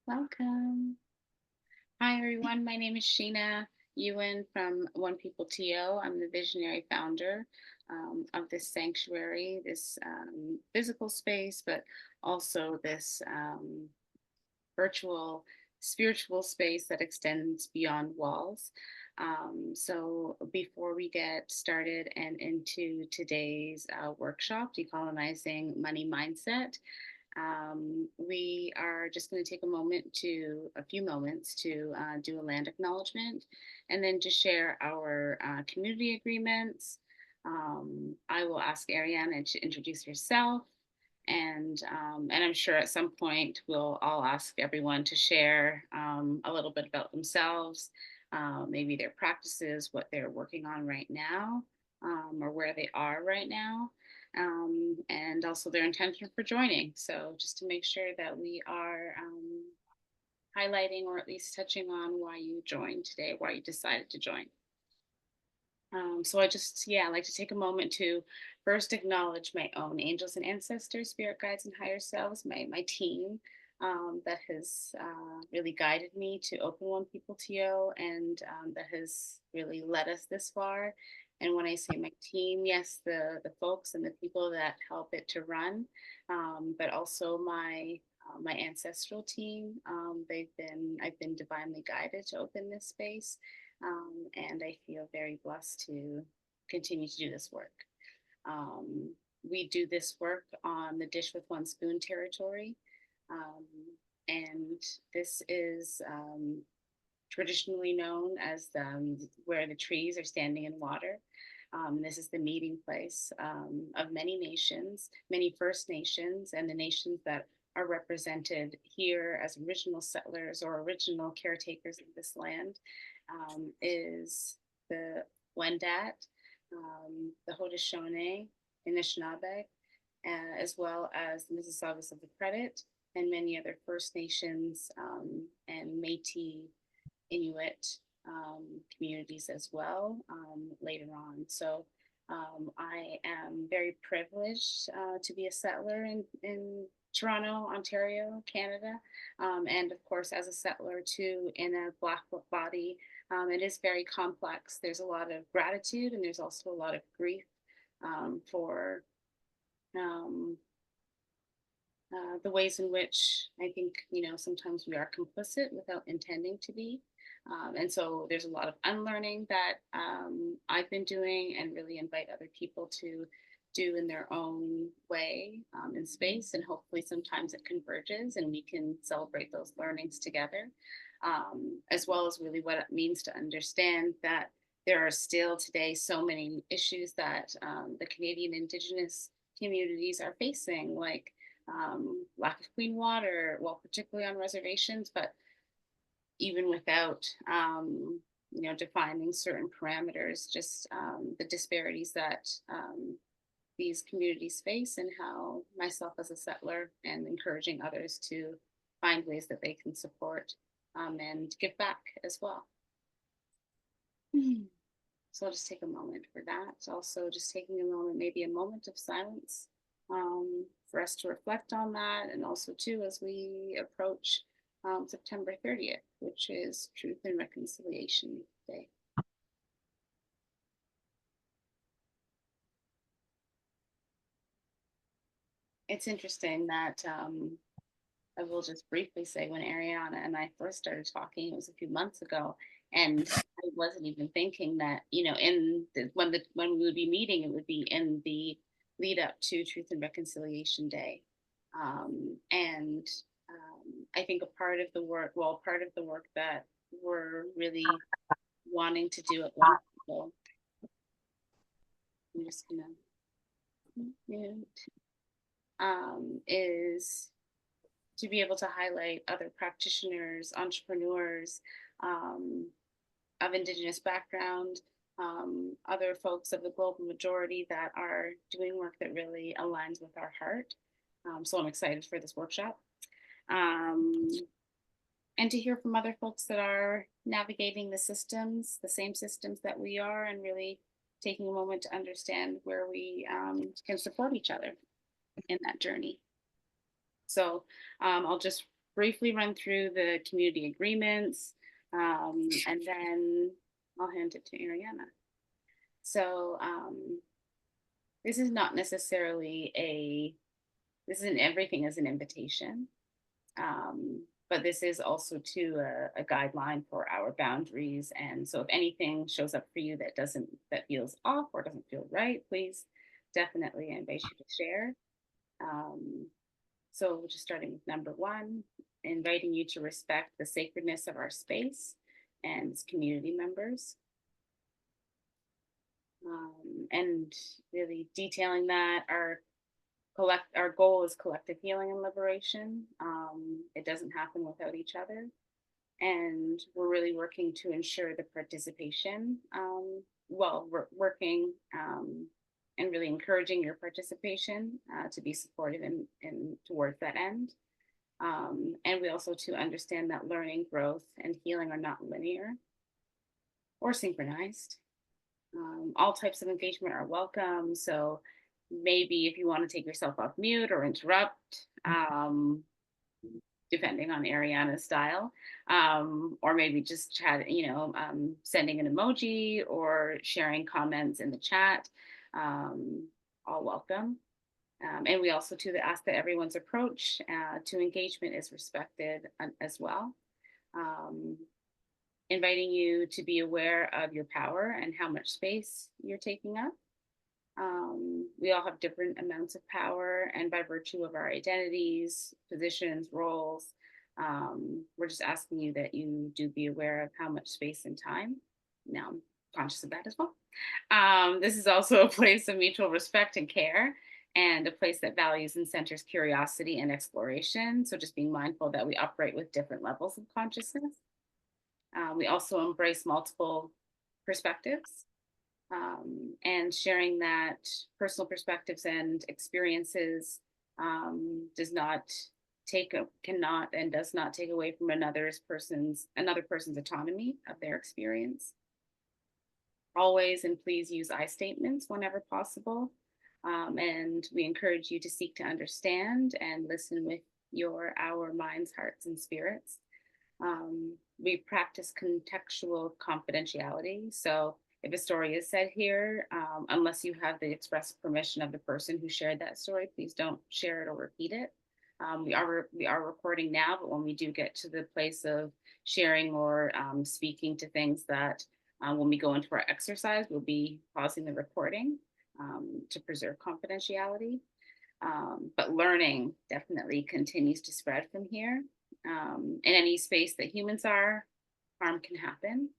Welcome. Hi, everyone. My name is Sheena Ewan from One People TO. I'm the visionary founder of this sanctuary, this physical space, but also this virtual spiritual space that extends beyond walls. So, before we get started and into today's workshop, Decolonizing Money Mindset, we are just going to take a few moments to do a land acknowledgement and then to share our community agreements. I will ask Ariana to introduce herself, and I'm sure at some point I'll ask everyone to share a little bit about themselves, maybe their practices, what they're working on right now, or where they are right now, and also their intention for joining. So just to make sure that we are highlighting or at least touching on why you joined today, why you decided to join. So I like to take a moment to first acknowledge my own angels and ancestors, spirit guides and higher selves, my team that has really guided me to open One People TO and that has really led us this far. And when I say my team, yes, the folks and the people that help it to run, but also my ancestral team. I've been divinely guided to open this space, and I feel very blessed to continue to do this work. We do this work on the Dish with One Spoon territory, um, and this is traditionally known as where the trees are standing in water. This is the meeting place of many nations, many First Nations, and the nations that are represented here as original settlers or original caretakers of this land is the Wendat, the Haudenosaunee, Anishinaabe, as well as the Mississaugas of the Credit, and many other First Nations and Métis Inuit communities as well later on. So I am very privileged to be a settler in Toronto, Ontario, Canada, and of course, as a settler too in a Black body. It is very complex. There's a lot of gratitude and there's also a lot of grief for um, the ways in which I think, sometimes we are complicit without intending to be. And so there's a lot of unlearning that I've been doing and really invite other people to do in their own way in space. And hopefully sometimes it converges and we can celebrate those learnings together, as well as really what it means to understand that there are still today so many issues that the Canadian Indigenous communities are facing, like lack of clean water, well, particularly on reservations, but even without, defining certain parameters, just the disparities that these communities face and how myself as a settler and encouraging others to find ways that they can support and give back as well. So I'll just take a moment for that. Also, just taking a moment, maybe a moment of silence for us to reflect on that. And also, too, as we approach September 30th, which is Truth and Reconciliation Day. It's interesting that I will just briefly say when Ariana and I first started talking, it was a few months ago, and I wasn't even thinking that, when we would be meeting, it would be in the lead up to Truth and Reconciliation Day. And I think part of the work that we're really wanting to do at One People, I'm just gonna mute, is to be able to highlight other practitioners, entrepreneurs of Indigenous background, other folks of the global majority that are doing work that really aligns with our heart. So I'm excited for this workshop. Um, and to hear from other folks that are navigating the same systems that we are, and really taking a moment to understand where we can support each other in that journey. So I'll just briefly run through the community agreements, and then I'll hand it to Ariana. So this is not necessarily this isn't everything as an invitation, but this is also a guideline for our boundaries. And so if anything shows up for you that feels off or doesn't feel right, please definitely invite you to share. Um, so just starting with number one, inviting you to respect the sacredness of our space and its community members. And really detailing that our goal is collective healing and liberation. It doesn't happen without each other. And we're really working to ensure the participation. We're working and really encouraging your participation to be supportive and towards that end. And we also to understand that learning, growth, and healing are not linear or synchronized. All types of engagement are welcome. So maybe if you want to take yourself off mute or interrupt, depending on Ariana's style, or maybe just chat, sending an emoji or sharing comments in the chat, all welcome. And we also to ask that everyone's approach to engagement is respected as well. Inviting you to be aware of your power and how much space you're taking up. We all have different amounts of power, and by virtue of our identities, positions, roles, we're just asking you that you do be aware of how much space and time. Now, I'm conscious of that as well. This is also a place of mutual respect and care, and a place that values and centers curiosity and exploration. So just being mindful that we operate with different levels of consciousness. We also embrace multiple perspectives, and sharing that personal perspectives and experiences cannot and does not take away from another person's autonomy of their experience. Always and please use I statements whenever possible. And we encourage you to seek to understand and listen with our minds, hearts, and spirits. We practice contextual confidentiality. So if a story is said here, unless you have the express permission of the person who shared that story, please don't share it or repeat it. We are recording now, but when we do get to the place of sharing or speaking to things that when we go into our exercise, we'll be pausing the recording to preserve confidentiality. But learning definitely continues to spread from here. In any space that humans are, harm can happen.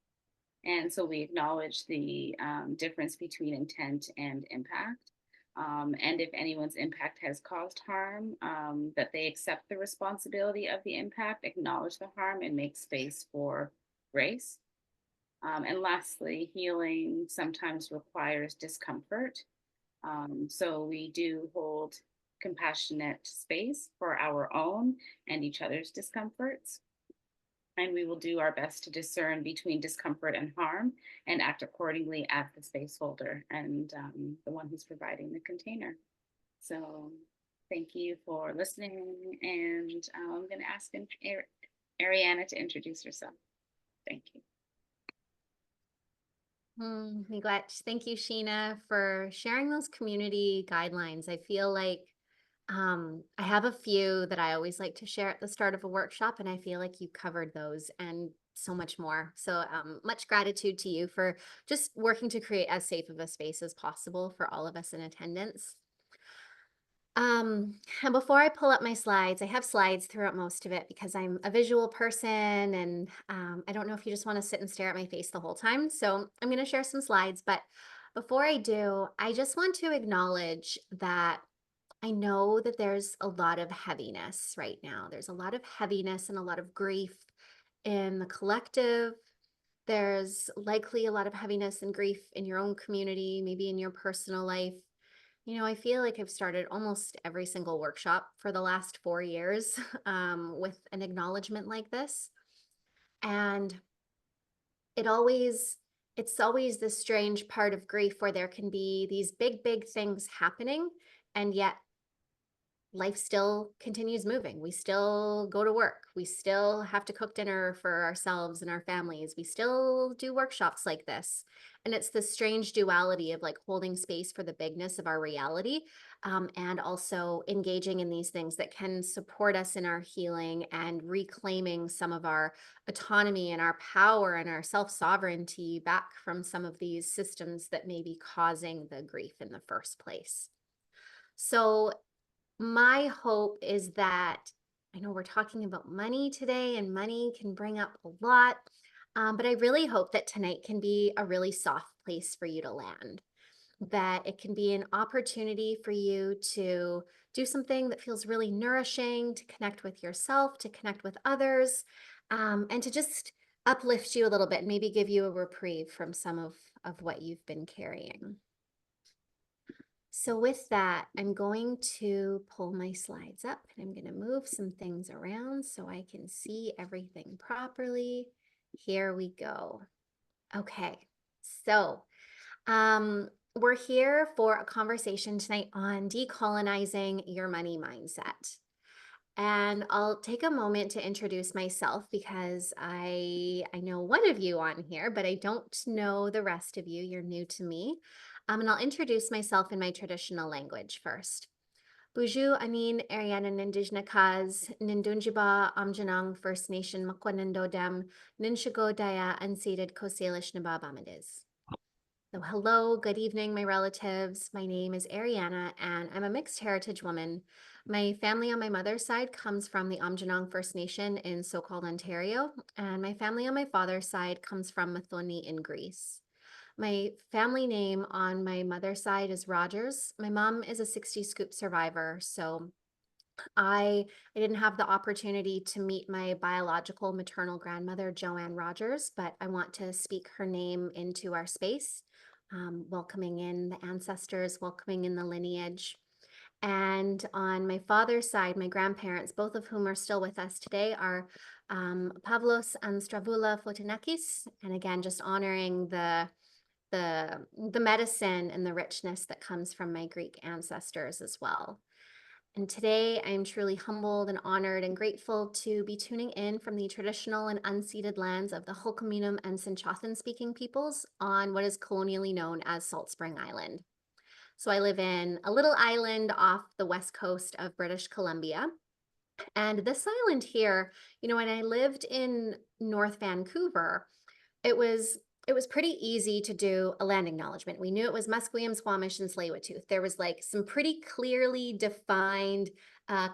And so we acknowledge the difference between intent and impact. And if anyone's impact has caused harm, that they accept the responsibility of the impact, acknowledge the harm, and make space for grace. And lastly, healing sometimes requires discomfort. So we do hold compassionate space for our own and each other's discomforts. And we will do our best to discern between discomfort and harm and act accordingly as the space holder and the one who's providing the container. So thank you for listening. And I'm going to ask Ariana to introduce herself. Thank you. Thank you, Sheena, for sharing those community guidelines. I feel like I have a few that I always like to share at the start of a workshop, and I feel like you covered those and so much more. So much gratitude to you for just working to create as safe of a space as possible for all of us in attendance. And before I pull up my slides, I have slides throughout most of it because I'm a visual person, and I don't know if you just want to sit and stare at my face the whole time. So I'm going to share some slides, but before I do, I just want to acknowledge that I know that there's a lot of heaviness right now. There's a lot of heaviness and a lot of grief in the collective. There's likely a lot of heaviness and grief in your own community, maybe in your personal life. I feel like I've started almost every single workshop for the last 4 years with an acknowledgement like this. And it's always this strange part of grief where there can be these big, big things happening, and yet life still continues moving. We still go to work. We still have to cook dinner for ourselves and our families. We still do workshops like this. And it's this strange duality of like holding space for the bigness of our reality, and also engaging in these things that can support us in our healing and reclaiming some of our autonomy and our power and our self-sovereignty back from some of these systems that may be causing the grief in the first place. So my hope is that, I know we're talking about money today, and money can bring up a lot, but I really hope that tonight can be a really soft place for you to land, that it can be an opportunity for you to do something that feels really nourishing, to connect with yourself, to connect with others, and to just uplift you a little bit and maybe give you a reprieve from some of what you've been carrying. So with that, I'm going to pull my slides up and I'm going to move some things around so I can see everything properly. Here we go. Okay, so we're here for a conversation tonight on decolonizing your money mindset. And I'll take a moment to introduce myself because I know one of you on here, but I don't know the rest of you. You're new to me. And I'll introduce myself in my traditional language first. Buju anin Ariana Fotinakis Nindunjiba Amjanang First Nation Makwanandodem Ninshigo Daya Unceded Kosalish Nababamadiz. So hello, good evening, my relatives. My name is Ariana, and I'm a mixed heritage woman. My family on my mother's side comes from the Anishinaabe First Nation in so-called Ontario, and my family on my father's side comes from Mathoni in Greece. My family name on my mother's side is Rogers. My mom is a 60 scoop survivor, so I didn't have the opportunity to meet my biological maternal grandmother, Joanne Rogers, but I want to speak her name into our space, welcoming in the ancestors, welcoming in the lineage. And on my father's side, my grandparents, both of whom are still with us today, are Pavlos and Stravula Fotinakis. And again, just honoring the medicine and the richness that comes from my Greek ancestors as well. And today I'm truly humbled and honored and grateful to be tuning in from the traditional and unceded lands of the Hulkaminum and Sinchothan speaking peoples on what is colonially known as Salt Spring Island. So I live in a little island off the west coast of British Columbia. And this island here, when I lived in North Vancouver, it was pretty easy to do a land acknowledgement. We knew it was Musqueam, Squamish, and Tsleil-Waututh. There was like some pretty clearly defined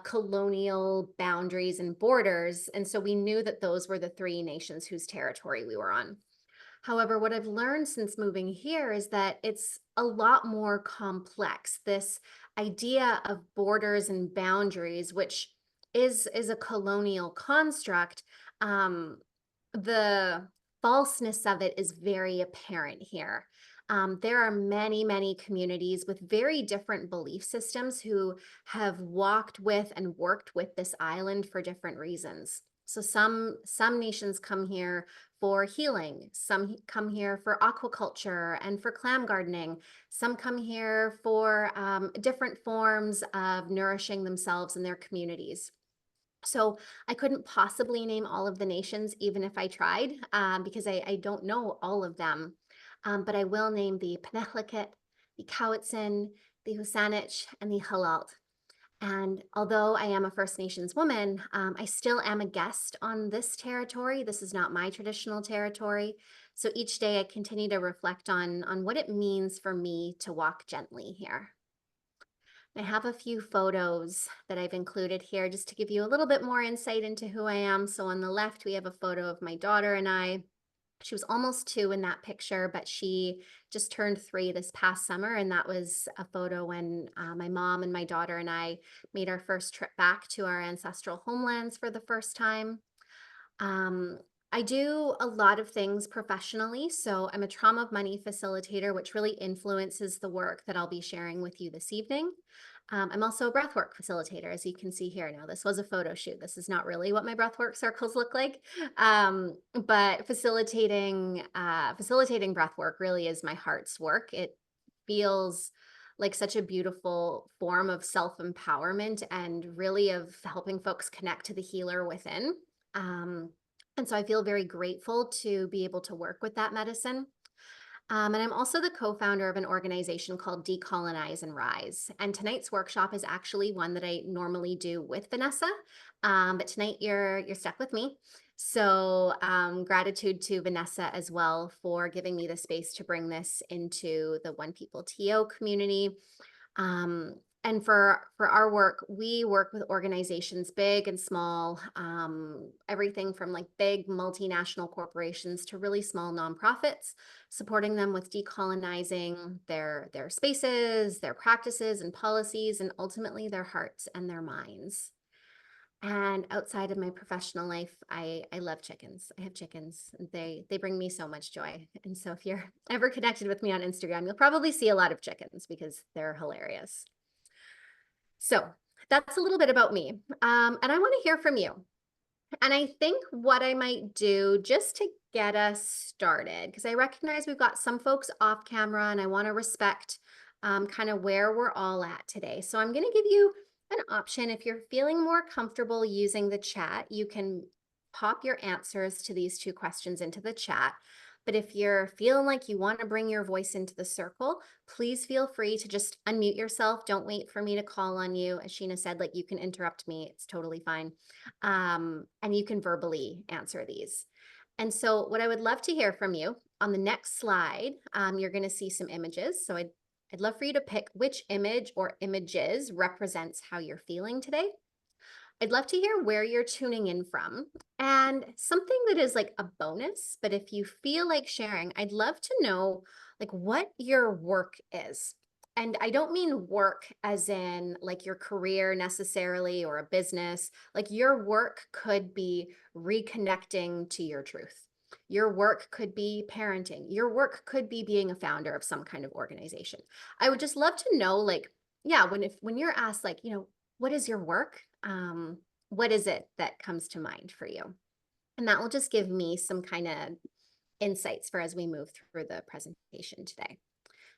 colonial boundaries and borders. And so we knew that those were the three nations whose territory we were on. However, what I've learned since moving here is that it's a lot more complex. This idea of borders and boundaries, which is a colonial construct, the falseness of it is very apparent here. There are many, many communities with very different belief systems who have walked with and worked with this island for different reasons. So some nations come here for healing, some come here for aquaculture and for clam gardening, some come here for different forms of nourishing themselves and their communities. So I couldn't possibly name all of the nations, even if I tried, because I don't know all of them. But I will name the Penehliket, the Cowichan, the Husanich, and the Halalt. And although I am a First Nations woman, I still am a guest on this territory. This is not my traditional territory. So each day I continue to reflect on what it means for me to walk gently here. I have a few photos that I've included here just to give you a little bit more insight into who I am. So on the left, we have a photo of my daughter and I. She was almost 2 in that picture, but she just turned 3 this past summer. And that was a photo when my mom and my daughter and I made our first trip back to our ancestral homelands for the first time. I do a lot of things professionally. So I'm a Trauma of Money Facilitator, which really influences the work that I'll be sharing with you this evening. I'm also a breathwork facilitator, as you can see here. Now, this was a photo shoot. This is not really what my breathwork circles look like, but facilitating breathwork really is my heart's work. It feels like such a beautiful form of self-empowerment and really of helping folks connect to the healer within. And so I feel very grateful to be able to work with that medicine. And I'm also the co-founder of an organization called Decolonize and Rize. And tonight's workshop is actually one that I normally do with Vanessa, but tonight you're stuck with me. So gratitude to Vanessa as well for giving me the space to bring this into the One People TO community. And for our work, we work with organizations big and small, everything from like big multinational corporations to really small nonprofits, supporting them with decolonizing their spaces, their practices and policies, and ultimately their hearts and their minds. And outside of my professional life, I love chickens. I have chickens. They bring me so much joy. And so if you're ever connected with me on Instagram, you'll probably see a lot of chickens because they're hilarious. So that's a little bit about me. And I want to hear from you. And I think what I might do just to get us started, because I recognize we've got some folks off camera and I want to respect kind of where we're all at today. So I'm going to give you an option. If you're feeling more comfortable using the chat, you can pop your answers to these two questions into the chat. But if you're feeling like you want to bring your voice into the circle, please feel free to just unmute yourself. Don't wait for me to call on you. As Sheena said, like you can interrupt me. It's totally fine. And you can verbally answer these. And so what I would love to hear from you on the next slide, you're going to see some images. So I'd love for you to pick which image or images represents how you're feeling today. I'd love to hear where you're tuning in from and something that is like a bonus, but if you feel like sharing, I'd love to know like what your work is. And I don't mean work as in like your career necessarily or a business. Like your work could be reconnecting to your truth. Your work could be parenting. Your work could be being a founder of some kind of organization. I would just love to know like, yeah, when you're asked like, what is your work? What is it that comes to mind for you? And that will just give me some kind of insights for as we move through the presentation today.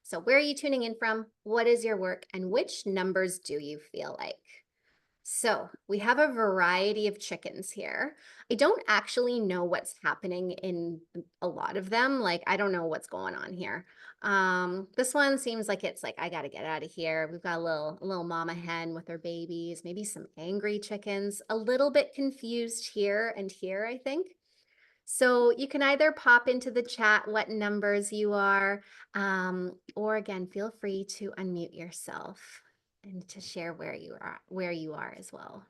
So where are you tuning in from? What is your work? And which numbers do you feel like? So we have a variety of chickens here. I don't actually know what's happening in a lot of them. Like, I don't know what's going on here. This one seems like it's like, I got to get out of here. We've got a little mama hen with her babies, maybe some angry chickens, a little bit confused here and here, I think. So you can either pop into the chat what numbers you are, or again, feel free to unmute yourself and to share where you are as well.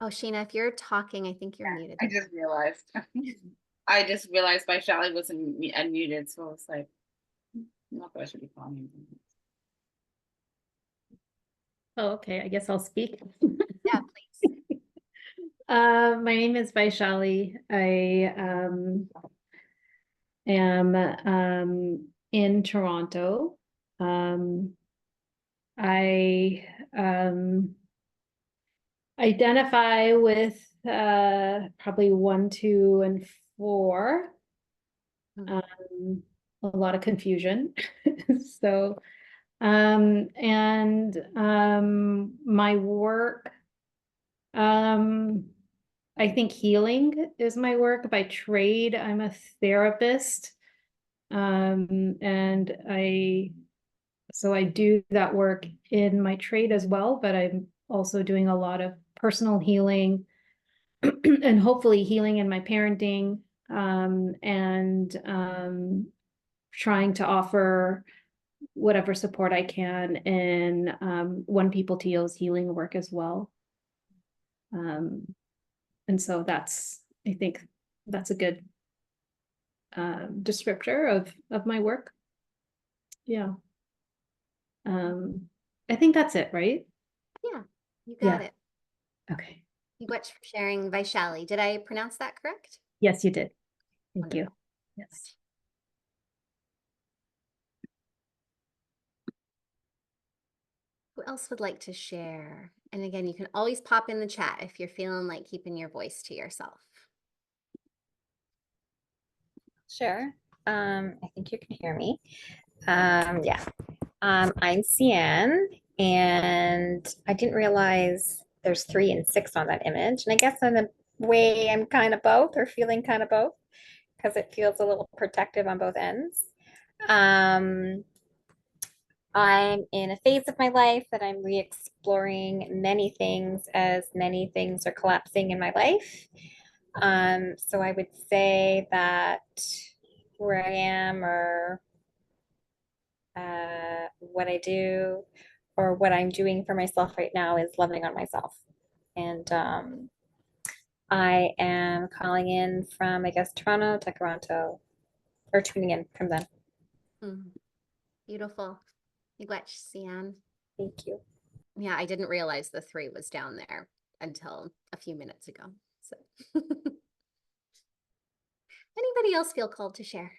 Oh, Sheena, if you're talking, I think you're muted. I just realized. I just realized Vaishali wasn't unmuted, so I was like, not that I should be calling. Oh, okay. I guess I'll speak. Yeah, please. My name is Vaishali. I am in Toronto. I identify with probably 1, 2, and 4. A lot of confusion. So my work, I think healing is my work by trade. I'm a therapist. And so I do that work in my trade as well, but I'm also doing a lot of personal healing and hopefully healing in my parenting, and trying to offer whatever support I can in One People TO's healing work as well. And so I think that's a good descriptor of my work. Yeah. I think that's it, right? Yeah, you got it. Okay. Thank you much for sharing, Vaishali. Did I pronounce that correct? Yes, you did. Thank Wonderful. you. Yes. Who else would like to share? And again, you can always pop in the chat if you're feeling like keeping your voice to yourself. Sure. I think you can hear me. Yeah. I'm Cian, and I didn't realize there's 3 and 6 on that image. And I guess in a way I'm kind of both, or feeling kind of both, because it feels a little protective on both ends. I'm in a phase of my life that I'm re-exploring many things as many things are collapsing in my life. So I would say that where I am, or what I do, or what I'm doing for myself right now, is loving on myself. And I am calling in from, I guess, Toronto to Toronto, or tuning in from them. Beautiful. Miigwech, Cian. Thank you. Yeah, I didn't realize the 3 was down there until a few minutes ago. So anybody else feel called to share?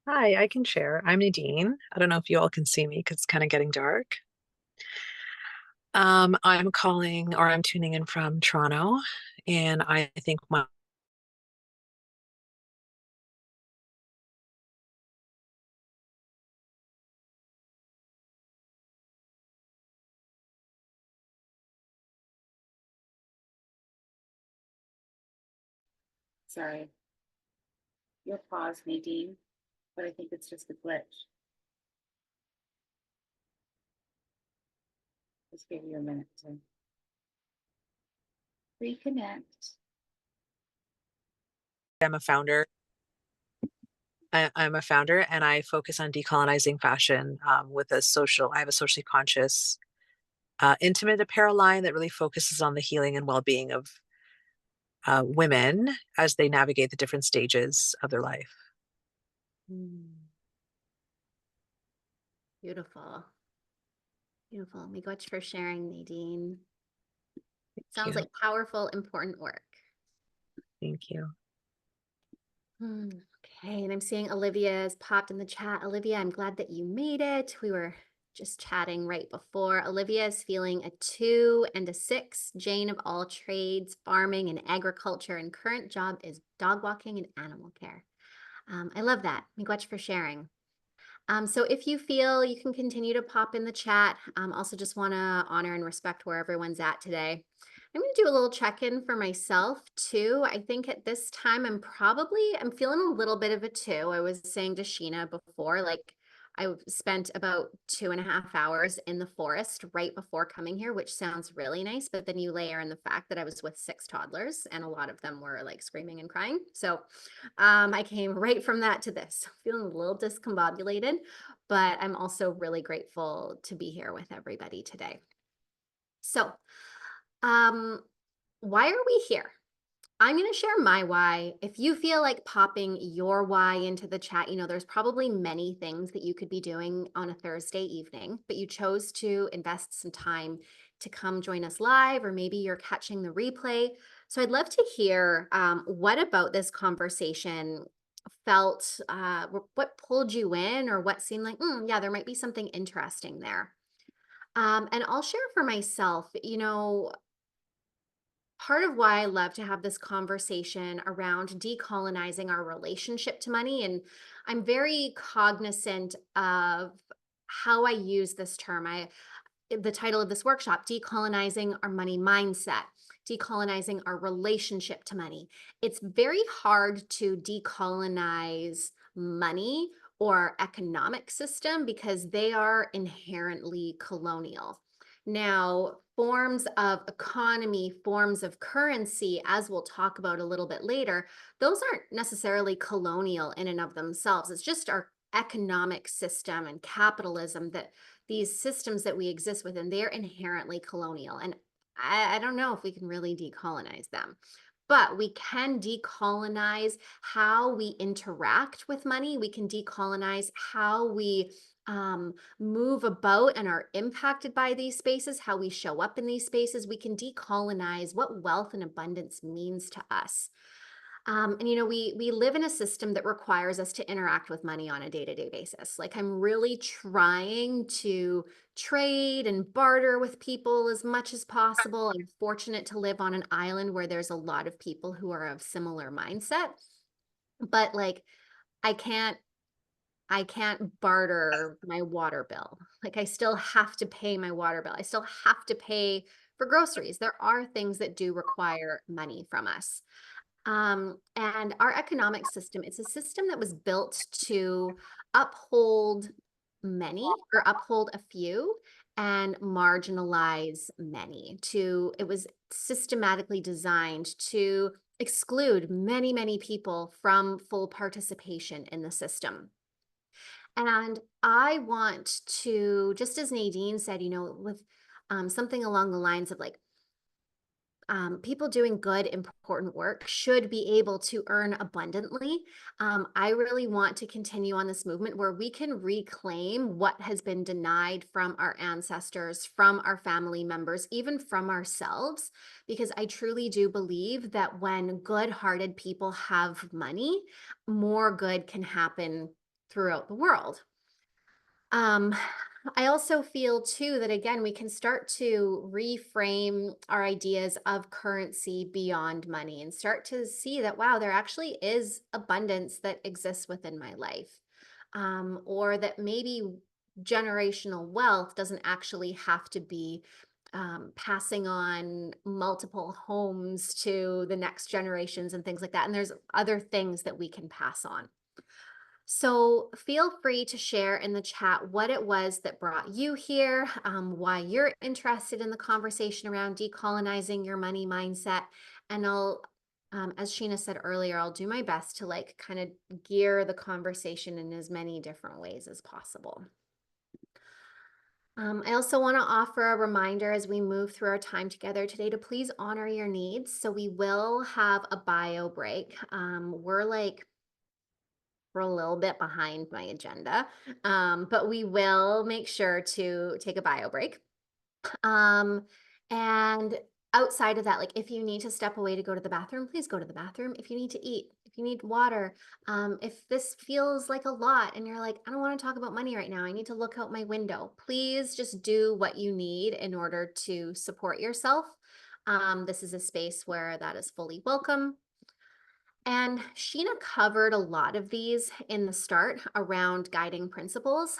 Hi, I can share. I'm Nadine. I don't know if you all can see me because it's kind of getting dark. I'm calling, or I'm tuning in from Toronto, and I think my Sorry. You'll pause, Nadine, but I think it's just a glitch. Just give you a minute to reconnect. I'm a founder. I'm a founder, and I focus on decolonizing fashion with a social. I have a socially conscious, intimate apparel line that really focuses on the healing and well-being of women as they navigate the different stages of their life. Beautiful. Beautiful. Miigwech for sharing, Nadine. Thank Sounds you. like powerful, important work. Thank you. Okay, and I'm seeing Olivia's popped in the chat. Olivia, I'm glad that you made it. We were just chatting right before. Olivia is feeling a 2 and a 6, Jane of all trades, farming and agriculture, and current job is dog walking and animal care. I love that. Miigwech for sharing. So if you feel, you can continue to pop in the chat. Also just want to honor and respect where everyone's at today. I'm going to do a little check-in for myself too. I think at this time I'm feeling a little bit of a 2. I was saying to Sheena before, like I spent about 2.5 hours in the forest right before coming here, which sounds really nice. But then you layer in the fact that I was with 6 toddlers and a lot of them were like screaming and crying. So I came right from that to this, feeling a little discombobulated, but I'm also really grateful to be here with everybody today. So, why are we here? I'm going to share my why. If you feel like popping your why into the chat, you know, there's probably many things that you could be doing on a Thursday evening, but you chose to invest some time to come join us live, or maybe you're catching the replay. So I'd love to hear what about this conversation felt, what pulled you in, or what seemed like, yeah, there might be something interesting there. And I'll share for myself, you know, part of why I love to have this conversation around decolonizing our relationship to money. And I'm very cognizant of how I use this term. The title of this workshop, Decolonizing Our Money Mindset, Decolonizing Our Relationship to Money. It's very hard to decolonize money or economic system because they are inherently colonial. Now, forms of economy, forms of currency, as we'll talk about a little bit later, those aren't necessarily colonial in and of themselves. It's just our economic system and capitalism, that these systems that we exist within, they're inherently colonial. And I don't know if we can really decolonize them, but we can decolonize how we interact with money. We can decolonize how we move about and are impacted by these spaces, how we show up in these spaces. We can decolonize what wealth and abundance means to us. And we live in a system that requires us to interact with money on a day-to-day basis. Like, I'm really trying to trade and barter with people as much as possible. I'm fortunate to live on an island where there's a lot of people who are of similar mindset. But like, I can't barter my water bill. Like, I still have to pay my water bill. I still have to pay for groceries. There are things that do require money from us. And our economic system, it's a system that was built to uphold many, or uphold a few, and marginalize many. It was systematically designed to exclude many, many people from full participation in the system. And I want to, just as Nadine said, with something along the lines of like, people doing good, important work should be able to earn abundantly. I really want to continue on this movement where we can reclaim what has been denied from our ancestors, from our family members, even from ourselves, because I truly do believe that when good-hearted people have money, more good can happen throughout the world. I also feel too that, again, we can start to reframe our ideas of currency beyond money and start to see that, wow, there actually is abundance that exists within my life. Or that maybe generational wealth doesn't actually have to be passing on multiple homes to the next generations and things like that. And there's other things that we can pass on. So feel free to share in the chat what it was that brought you here, why you're interested in the conversation around decolonizing your money mindset. And I'll, as Sheena said earlier, I'll do my best to like kind of gear the conversation in as many different ways as possible. I also want to offer a reminder as we move through our time together today to please honor your needs. So we will have a bio break. We're a little bit behind my agenda, but we will make sure to take a bio break. And outside of that, like if you need to step away to go to the bathroom, please go to the bathroom. If you need to eat, if you need water, if this feels like a lot and you're like, I don't want to talk about money right now, I need to look out my window, please just do what you need in order to support yourself. This is a space where that is fully welcome. And Sheena covered a lot of these in the start around guiding principles.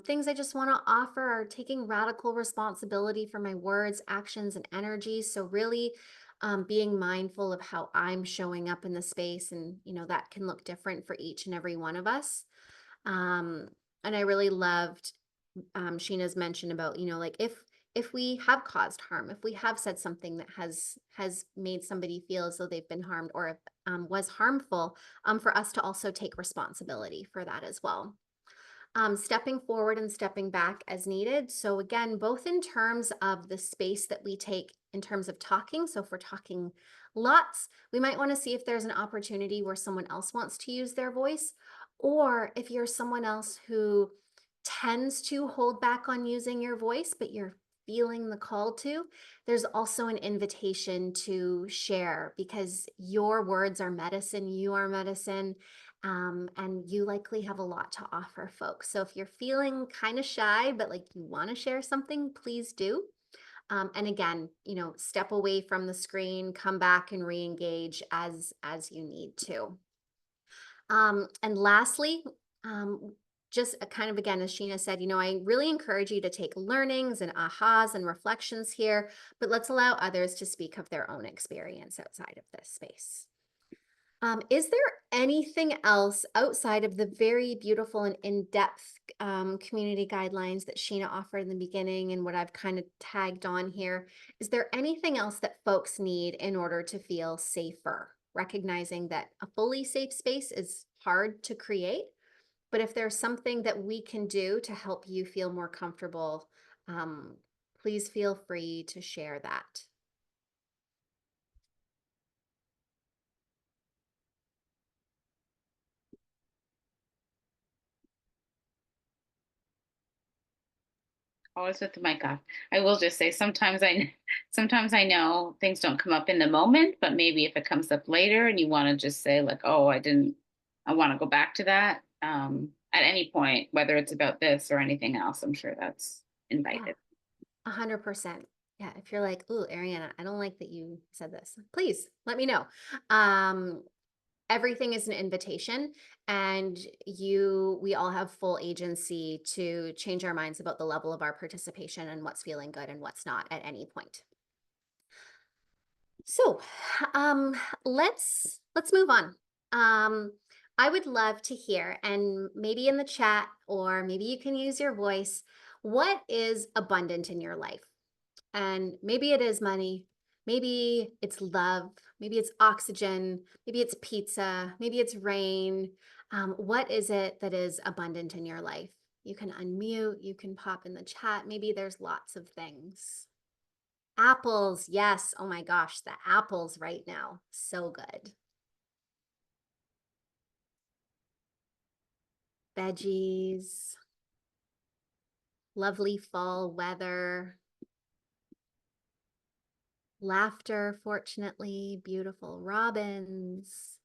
Things I just want to offer are taking radical responsibility for my words, actions, and energy. So really being mindful of how I'm showing up in the space, and that can look different for each and every one of us. And I really loved Sheena's mention about, like if we have caused harm, if we have said something that has made somebody feel as though they've been harmed, or if was harmful, for us to also take responsibility for that as well. Stepping forward and stepping back as needed. So again, both in terms of the space that we take in terms of talking. So if we're talking lots, we might want to see if there's an opportunity where someone else wants to use their voice, or if you're someone else who tends to hold back on using your voice, but you're feeling the call to, there's also an invitation to share, because your words are medicine, you are medicine, and you likely have a lot to offer folks. So if you're feeling kind of shy, but like you want to share something, please do. And again, step away from the screen, come back and re-engage as you need to. And lastly, just kind of, again, as Sheena said, I really encourage you to take learnings and ahas and reflections here, but let's allow others to speak of their own experience outside of this space. Is there anything else outside of the very beautiful and in-depth community guidelines that Sheena offered in the beginning and what I've kind of tagged on here? Is there anything else that folks need in order to feel safer? Recognizing that a fully safe space is hard to create, but if there's something that we can do to help you feel more comfortable, please feel free to share that. always with my gut. I will just say sometimes I know things don't come up in the moment, but maybe if it comes up later and you want to just say like, oh, I want to go back to that. At any point, whether it's about this or anything else, I'm sure that's Yeah, invited. 100%. Yeah, if you're like, ooh, Ariana, I don't like that you said this, please let me know. Everything is an invitation, and we all have full agency to change our minds about the level of our participation and what's feeling good and what's not at any point. So, let's move on. I would love to hear, and maybe in the chat, or maybe you can use your voice, what is abundant in your life? And maybe it is money, maybe it's love, maybe it's oxygen, maybe it's pizza, maybe it's rain. What is it that is abundant in your life? You can unmute, you can pop in the chat. Maybe there's lots of things. Apples, yes. Oh my gosh, the apples right now, so good. Veggies, lovely fall weather. Laughter, fortunately, beautiful robins.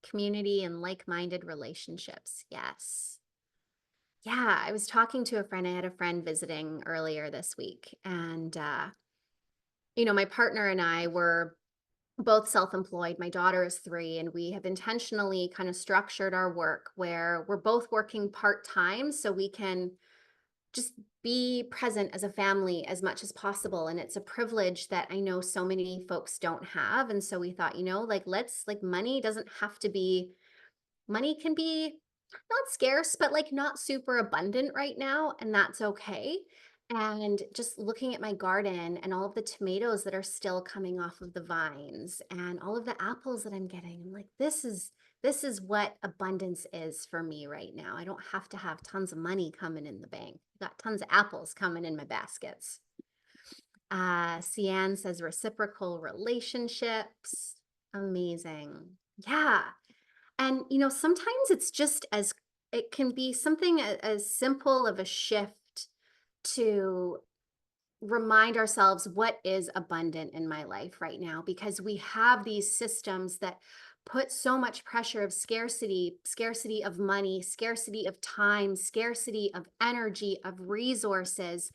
Community and like-minded relationships, yes. Yeah, I was talking to a friend. I had a friend visiting earlier this week, and my partner and I were both self-employed. My daughter is 3, and we have intentionally kind of structured our work where we're both working part-time so we can just be present as a family as much as possible. And it's a privilege that I know so many folks don't have. And so we thought, money doesn't have to be, money can be not scarce, but like not super abundant right now. And that's okay. And just looking at my garden and all of the tomatoes that are still coming off of the vines and all of the apples that I'm getting, I'm like, this is what abundance is for me right now. I don't have to have tons of money coming in the bank. I got tons of apples coming in my baskets. Cian says reciprocal relationships. Amazing. Yeah. And, sometimes it's just it can be something as simple of a shift to remind ourselves what is abundant in my life right now, because we have these systems that put so much pressure of scarcity of money, scarcity of time, scarcity of energy, of resources.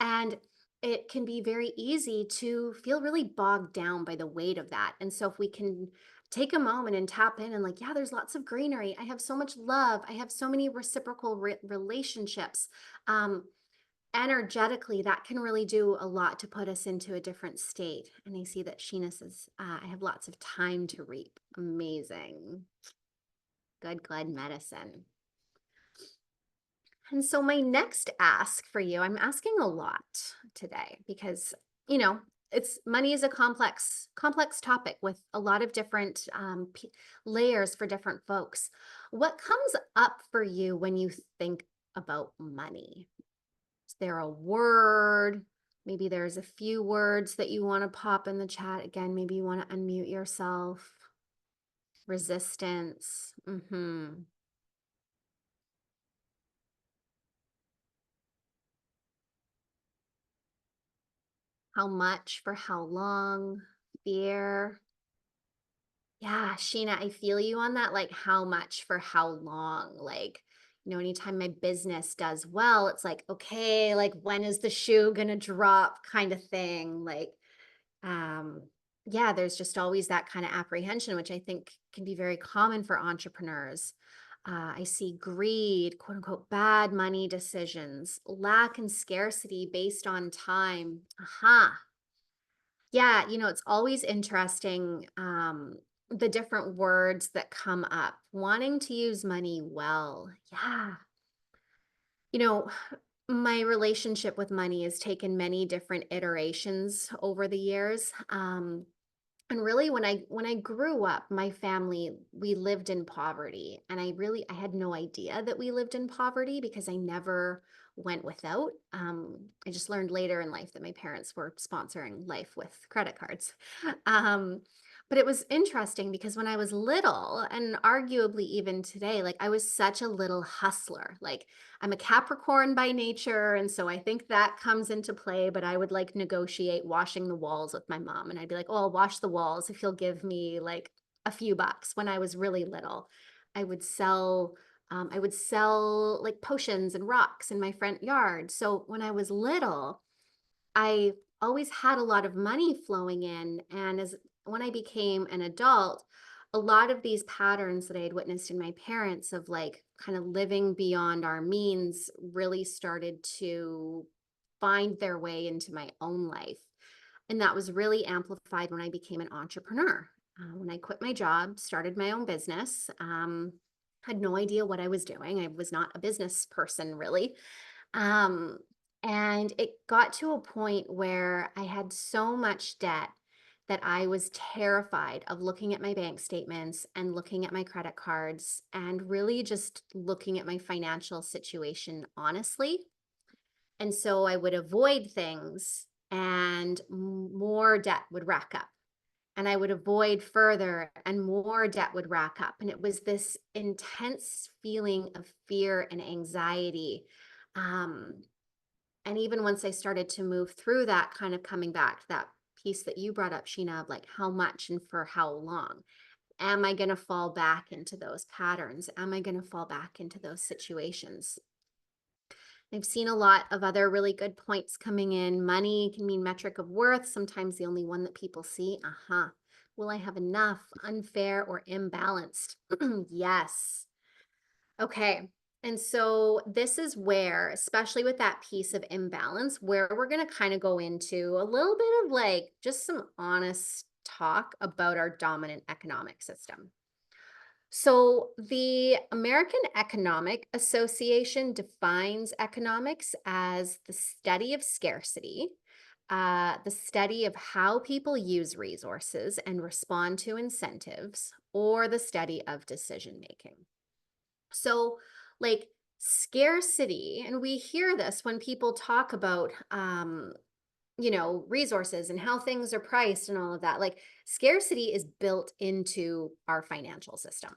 And it can be very easy to feel really bogged down by the weight of that. And so if we can take a moment and tap in and like, yeah, there's lots of greenery. I have so much love. I have so many reciprocal relationships. Energetically, that can really do a lot to put us into a different state. And I see that Sheena says, I have lots of time to reap. Amazing. Good medicine. And so my next ask for you, I'm asking a lot today because, money is a complex topic with a lot of different layers for different folks. What comes up for you when you think about money? Is there a word? Maybe there's a few words that you want to pop in the chat. Again, maybe you want to unmute yourself. Resistance. How much for how long? Fear. Yeah, Sheena, I feel you on that. Like, how much for how long? Like, anytime my business does well, it's like, okay, like, when is the shoe gonna drop kind of thing? Like, yeah, there's just always that kind of apprehension, which I think can be very common for entrepreneurs. I see greed, quote unquote, bad money decisions, lack and scarcity based on time. Yeah, it's always interesting, the different words that come up. Wanting to use money well. Yeah. My relationship with money has taken many different iterations over the years. And really, when I grew up, my family, we lived in poverty, and I had no idea that we lived in poverty because I never went without. I just learned later in life that my parents were sponsoring life with credit cards. But it was interesting because when I was little, and arguably even today, like I was such a little hustler. Like I'm a Capricorn by nature. And so I think that comes into play, but I would like negotiate washing the walls with my mom. And I'd be like, oh, I'll wash the walls if you'll give me like a few bucks. When I was really little, I would sell like potions and rocks in my front yard. So when I was little, I always had a lot of money flowing in. And when I became an adult, a lot of these patterns that I had witnessed in my parents of like kind of living beyond our means really started to find their way into my own life. And that was really amplified when I became an entrepreneur. When I quit my job, started my own business, had no idea what I was doing. I was not a business person really. Um, and it got to a point where I had so much debt that I was terrified of looking at my bank statements and looking at my credit cards and really just looking at my financial situation honestly. And so I would avoid things and more debt would rack up. And I would avoid further and more debt would rack up. And it was this intense feeling of fear and anxiety. And even once I started to move through that, kind of coming back to that piece that you brought up, Sheena, of like how much and for how long. Am I going to fall back into those patterns? Am I going to fall back into those situations? I've seen a lot of other really good points coming in. Money can mean metric of worth, sometimes the only one that people see. Will I have enough? Unfair or imbalanced? Yes. Okay. And so this is where, especially with that piece of imbalance, where we're going to kind of go into a little bit of like just some honest talk about our dominant economic system. So the American Economic Association defines economics as the study of scarcity, the study of how people use resources and respond to incentives, or the study of decision making. So like scarcity, and we hear this when people talk about resources and how things are priced and all of that. Like scarcity is built into our financial system.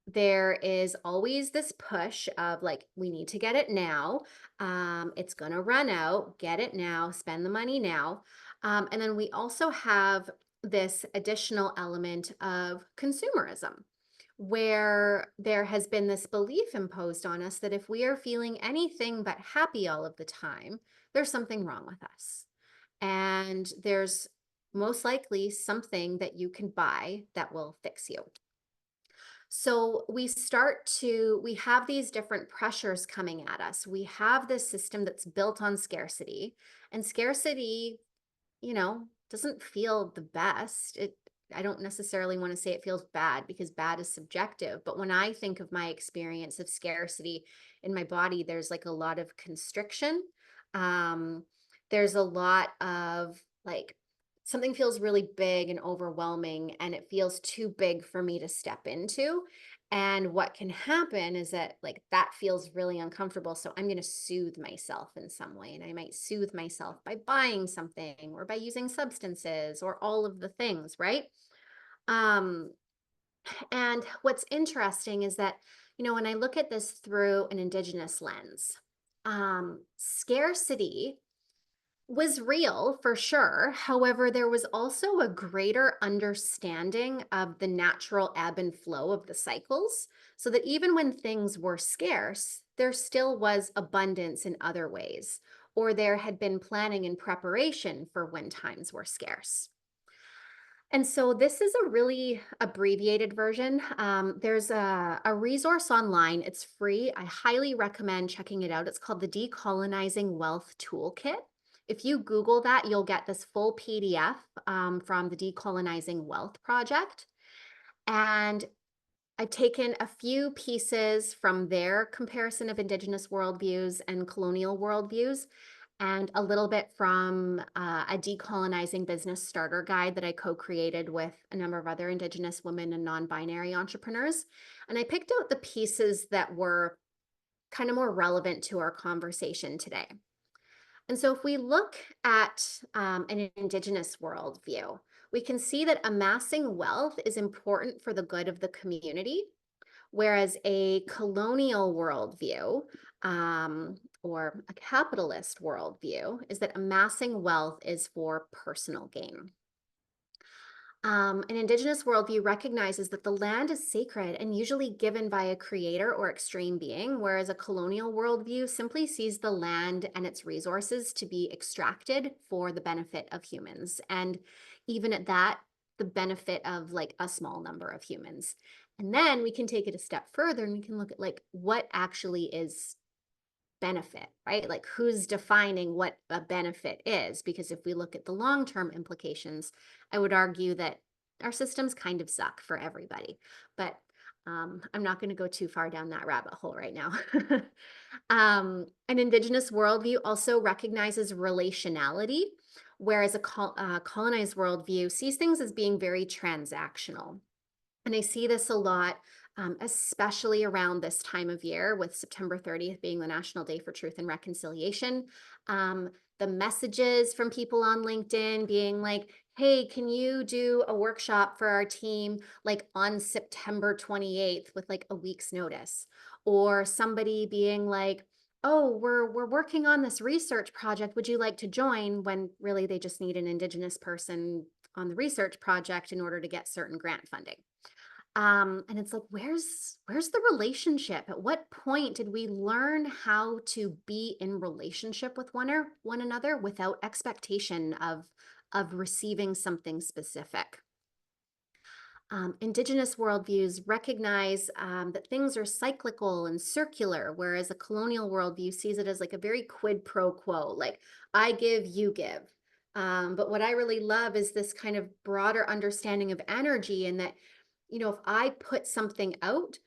There is always this push of like, we need to get it now. It's going to run out, get it now, spend the money now. And then we also have this additional element of consumerism, where there has been this belief imposed on us that if we are feeling anything but happy all of the time, there's something wrong with us. And there's most likely something that you can buy that will fix you. So we have these different pressures coming at us. We have this system that's built on scarcity, and scarcity, doesn't feel the best. I don't necessarily want to say it feels bad because bad is subjective. But when I think of my experience of scarcity in my body, there's like a lot of constriction. There's a lot of like, something feels really big and overwhelming and it feels too big for me to step into. And what can happen is that like that feels really uncomfortable. So I'm going to soothe myself in some way. And I might soothe myself by buying something or by using substances or all of the things, right? And what's interesting is that, when I look at this through an Indigenous lens, scarcity was real for sure. However, there was also a greater understanding of the natural ebb and flow of the cycles, so that even when things were scarce, there still was abundance in other ways, or there had been planning and preparation for when times were scarce. And so this is a really abbreviated version. There's a resource online. It's free. I highly recommend checking it out. It's called the Decolonizing Wealth Toolkit. If you Google that, you'll get this full PDF from the Decolonizing Wealth Project. And I've taken a few pieces from their comparison of Indigenous worldviews and colonial worldviews, and a little bit from a decolonizing business starter guide that I co-created with a number of other Indigenous women and non-binary entrepreneurs. And I picked out the pieces that were kind of more relevant to our conversation today. And so if we look at an Indigenous worldview, we can see that amassing wealth is important for the good of the community, whereas a colonial worldview, or a capitalist worldview, is that amassing wealth is for personal gain. An Indigenous worldview recognizes that the land is sacred and usually given by a creator or extreme being, whereas a colonial worldview simply sees the land and its resources to be extracted for the benefit of humans. And even at that, the benefit of like a small number of humans. And then we can take it a step further and we can look at like what actually is benefit, right? Like who's defining what a benefit is? Because if we look at the long-term implications, I would argue that our systems kind of suck for everybody. But I'm not going to go too far down that rabbit hole right now. An Indigenous worldview also recognizes relationality, whereas a colonized worldview sees things as being very transactional. And I see this a lot, especially around this time of year, with September 30th being the National Day for Truth and Reconciliation. The messages from people on LinkedIn being like, hey, can you do a workshop for our team like on September 28th with like a week's notice? Or somebody being like, oh, we're working on this research project. Would you like to join? When really they just need an Indigenous person on the research project in order to get certain grant funding. And it's like, where's the relationship? At what point did we learn how to be in relationship with one another without expectation of receiving something specific? Indigenous worldviews recognize that things are cyclical and circular, whereas a colonial worldview sees it as like a very quid pro quo, like I give, you give. But what I really love is this kind of broader understanding of energy, and that, you know, if I put something out,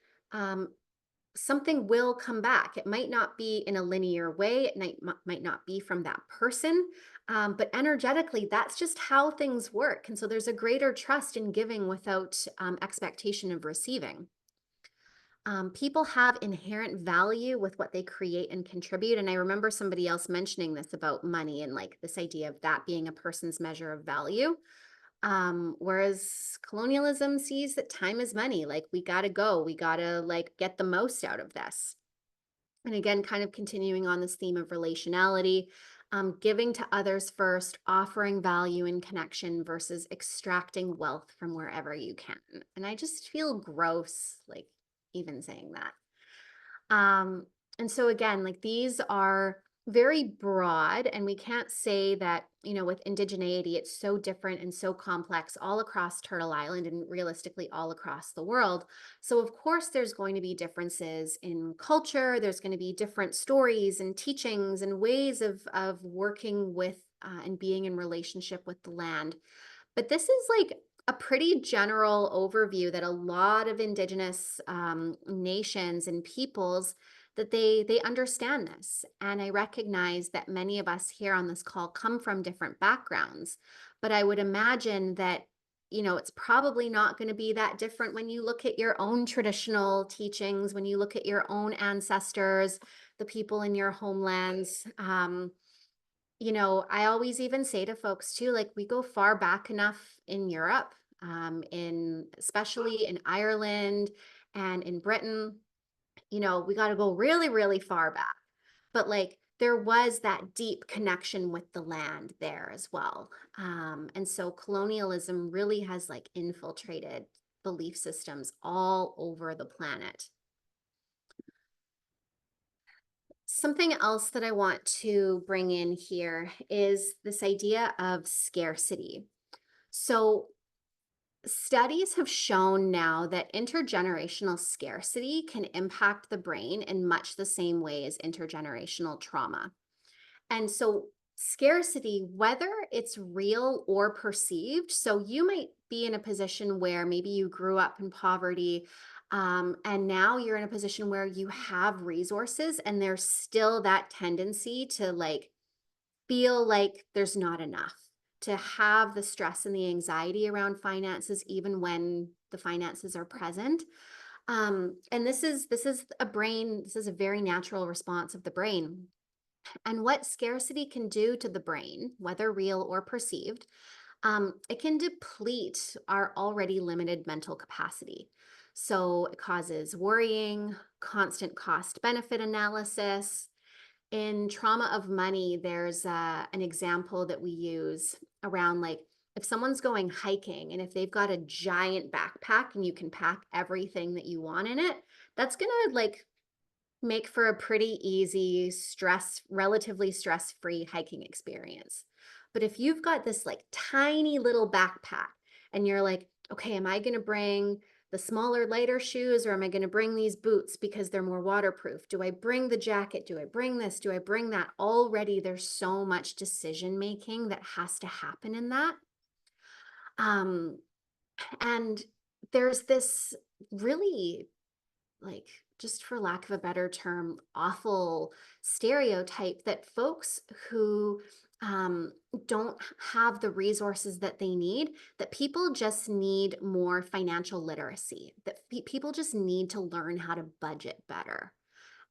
something will come back. It might not be in a linear way. It might not be from that person, but energetically, that's just how things work. And so there's a greater trust in giving without expectation of receiving. People have inherent value with what they create and contribute. And I remember somebody else mentioning this about money and like this idea of that being a person's measure of value. Whereas colonialism sees that time is money. Like we gotta go, we gotta like get the most out of this. And again, kind of continuing on this theme of relationality, giving to others first, offering value and connection versus extracting wealth from wherever you can. And I just feel gross, like even saying that. And so again, like these are very broad, and we can't say that, you know, with indigeneity, it's so different and so complex all across Turtle Island and realistically all across the world. So of course, there's going to be differences in culture. There's going to be different stories and teachings and ways of working with and being in relationship with the land. But this is like a pretty general overview that a lot of Indigenous nations and peoples, that they understand this. And I recognize that many of us here on this call come from different backgrounds, but I would imagine that, you know, it's probably not going to be that different when you look at your own traditional teachings, when you look at your own ancestors, the people in your homelands. You know, I always even say to folks too, like we go far back enough in Europe, especially in Ireland and in Britain, you know, we got to go really, really far back. But like there was that deep connection with the land there as well. And so colonialism really has like infiltrated belief systems all over the planet. Something else that I want to bring in here is this idea of scarcity. So studies have shown now that intergenerational scarcity can impact the brain in much the same way as intergenerational trauma. And so scarcity, whether it's real or perceived, so you might be in a position where maybe you grew up in poverty, and now you're in a position where you have resources, and there's still that tendency to like feel like there's not enough, to have the stress and the anxiety around finances, even when the finances are present. And this is a very natural response of the brain. And what scarcity can do to the brain, whether real or perceived, it can deplete our already limited mental capacity. So it causes worrying, constant cost benefit analysis. In Trauma of Money, there's an example that we use around like if someone's going hiking and if they've got a giant backpack and you can pack everything that you want in it, that's gonna like make for a pretty easy, relatively stress-free hiking experience. But if you've got this like tiny little backpack and you're like, okay, am I going to bring the smaller, lighter shoes, or am I going to bring these boots because they're more waterproof? Do I bring the jacket? Do I bring this? Do I bring that? Already there's so much decision making that has to happen in that. And there's this really, like, just for lack of a better term, awful stereotype that folks who don't have the resources that they need, that people just need more financial literacy, that people just need to learn how to budget better.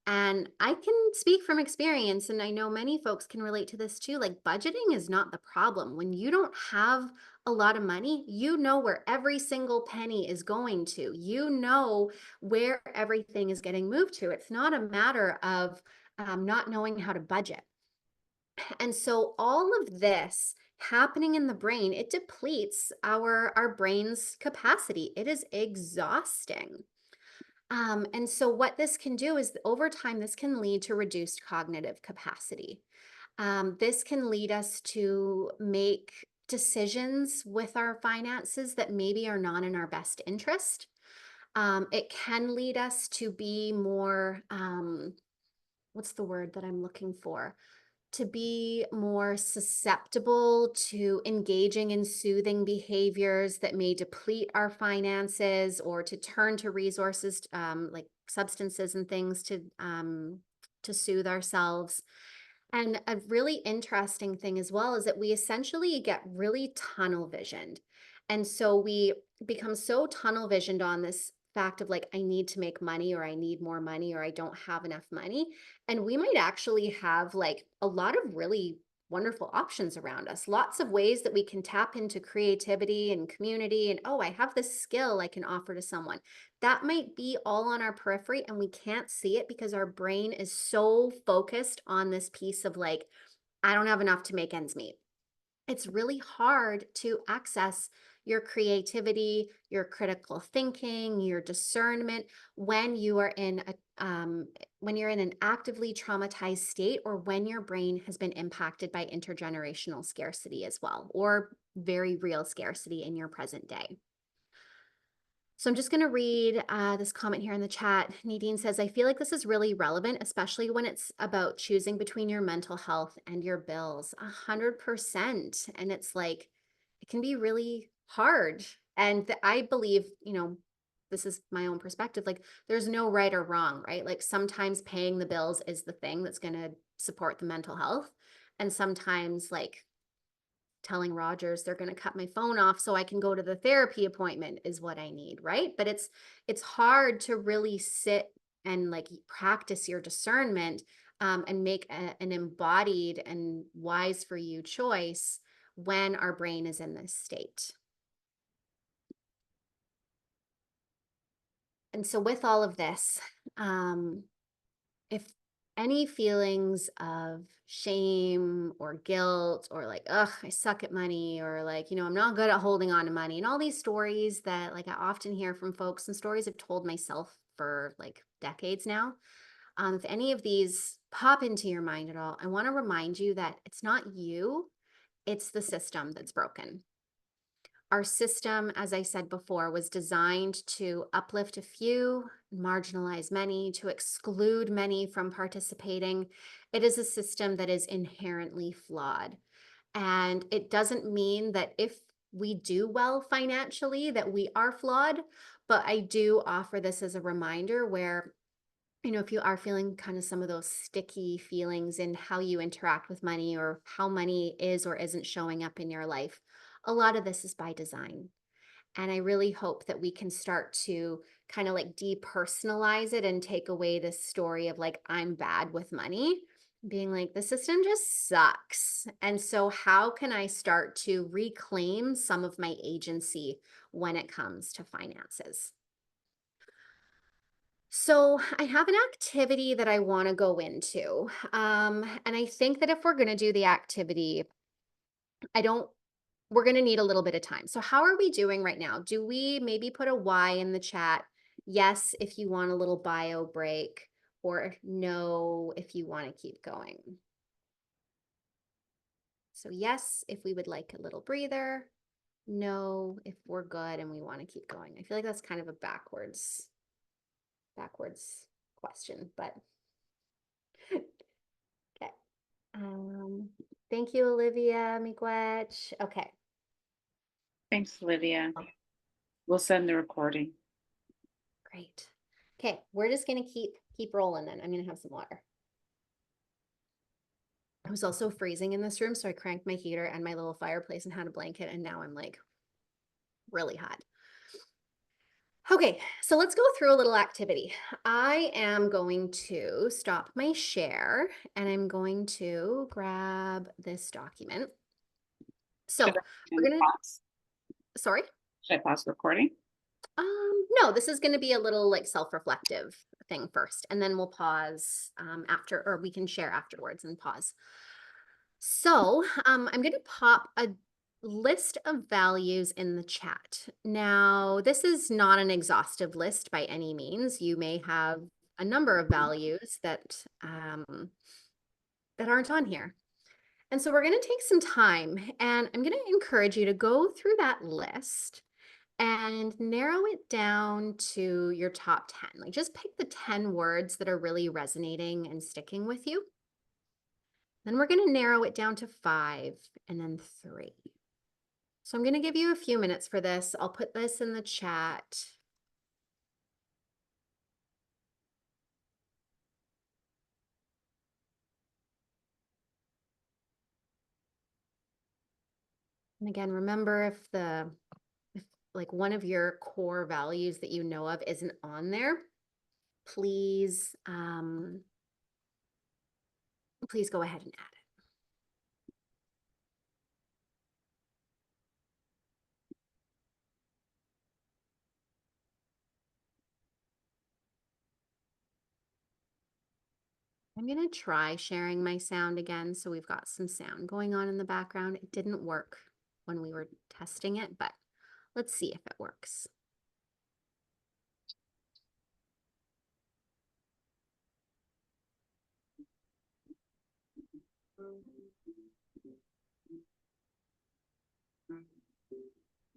And I can speak from experience, and I know many folks can relate to this too. Like, budgeting is not the problem. When you don't have a lot of money, you know where every single penny is going to. You know where everything is getting moved to. It's not a matter of not knowing how to budget. And so all of this happening in the brain, it depletes our brain's capacity. It is exhausting. And so what this can do is over time, this can lead to reduced cognitive capacity. This can lead us to make decisions with our finances that maybe are not in our best interest. It can lead us to be more, what's the word that I'm looking for? To be more susceptible to engaging in soothing behaviors that may deplete our finances, or to turn to resources like substances and things to soothe ourselves. And a really interesting thing as well is that we essentially get really tunnel visioned. And so we become so tunnel visioned on this fact of like, I need to make money, or I need more money, or I don't have enough money. And we might actually have like a lot of really wonderful options around us, lots of ways that we can tap into creativity and community. And oh, I have this skill I can offer to someone. That might be all on our periphery and we can't see it because our brain is so focused on this piece of like, I don't have enough to make ends meet. It's really hard to access your creativity, your critical thinking, your discernment when you are in when you're in an actively traumatized state, or when your brain has been impacted by intergenerational scarcity as well, or very real scarcity in your present day. So I'm just going to read this comment here in the chat. Nadine says, I feel like this is really relevant, especially when it's about choosing between your mental health and your bills. 100%. And it's like, it can be really hard. And I believe, you know, this is my own perspective, like there's no right or wrong, right? Like sometimes paying the bills is the thing that's going to support the mental health. And sometimes like telling Rogers they're going to cut my phone off so I can go to the therapy appointment is what I need, right? But it's hard to really sit and like practice your discernment and make an embodied and wise for you choice when our brain is in this state. And so with all of this, if any feelings of shame or guilt, or like, ugh, I suck at money, or like, you know, I'm not good at holding on to money, and all these stories that like I often hear from folks, and stories I've told myself for like decades now. If any of these pop into your mind at all, I want to remind you that it's not you, it's the system that's broken. Our system, as I said before, was designed to uplift a few, marginalize many, to exclude many from participating. It is a system that is inherently flawed. And it doesn't mean that if we do well financially, that we are flawed. But I do offer this as a reminder where, you know, if you are feeling kind of some of those sticky feelings in how you interact with money, or how money is or isn't showing up in your life, a lot of this is by design. And I really hope that we can start to kind of like depersonalize it and take away this story of like, I'm bad with money, being like, the system just sucks. And so how can I start to reclaim some of my agency when it comes to finances? So I have an activity that I want to go into. And I think that if we're going to do the activity, we're going to need a little bit of time. So how are we doing right now? Do we maybe put a Y in the chat? Yes, if you want a little bio break, or no, if you want to keep going. So yes, if we would like a little breather. No, if we're good and we want to keep going. I feel like that's kind of a backwards question, but okay. Thank you, Olivia Miigwech. Okay. Thanks, Olivia. We'll send the recording. Great. Okay, we're just gonna keep rolling then. I'm gonna have some water. I was also freezing in this room, so I cranked my heater and my little fireplace and had a blanket, and now I'm like really hot. Okay, so let's go through a little activity. I am going to stop my share and I'm going to grab this document. So we're gonna pause? Sorry? Should I pause recording? No, this is gonna be a little like self-reflective thing first, and then we'll pause after, or we can share afterwards and pause. So I'm going to pop a list of values in the chat. Now, this is not an exhaustive list by any means. You may have a number of values that aren't on here. And so we're going to take some time, and I'm going to encourage you to go through that list and narrow it down to your top 10. Like, just pick the 10 words that are really resonating and sticking with you. Then we're going to narrow it down to 5 and then 3. So I'm going to give you a few minutes for this. I'll put this in the chat. And again, remember, if like one of your core values that you know of isn't on there, please please go ahead and add it. I'm going to try sharing my sound again. So we've got some sound going on in the background. It didn't work when we were testing it, but let's see if it works.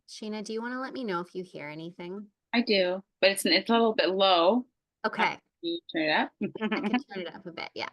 Sheena, do you want to let me know if you hear anything? I do, but it's a little bit low. Okay. Can you turn it up? I can turn it up a bit, yeah.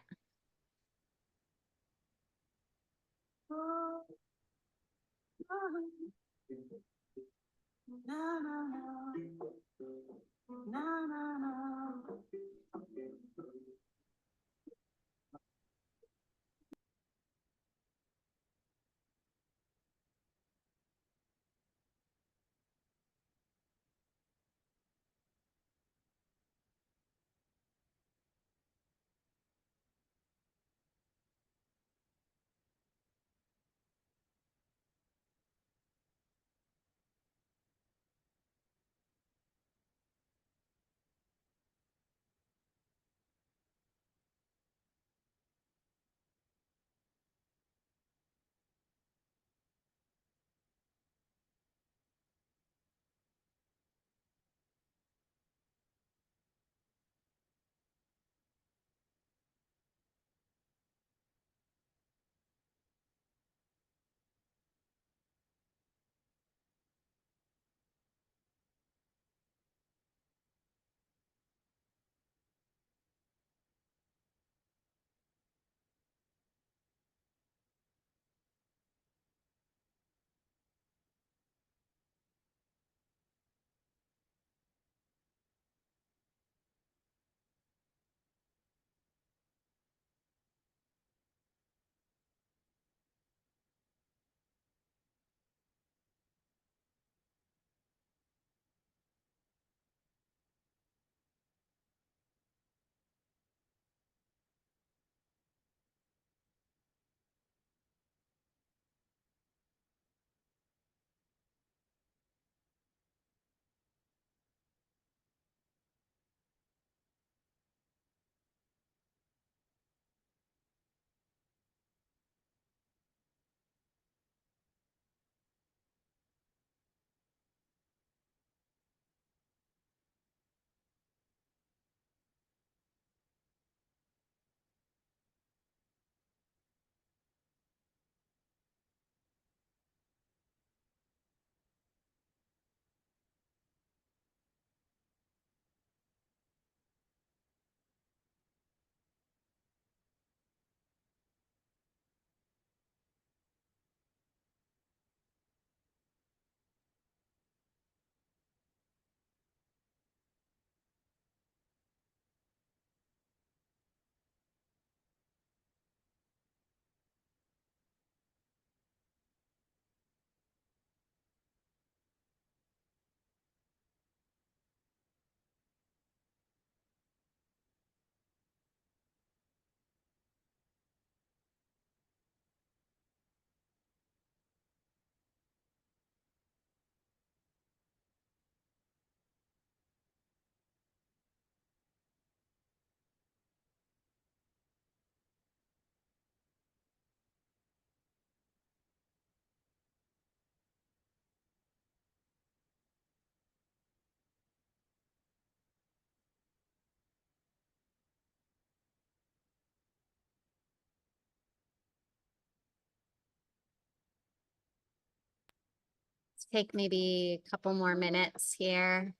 Let's take maybe a couple more minutes here.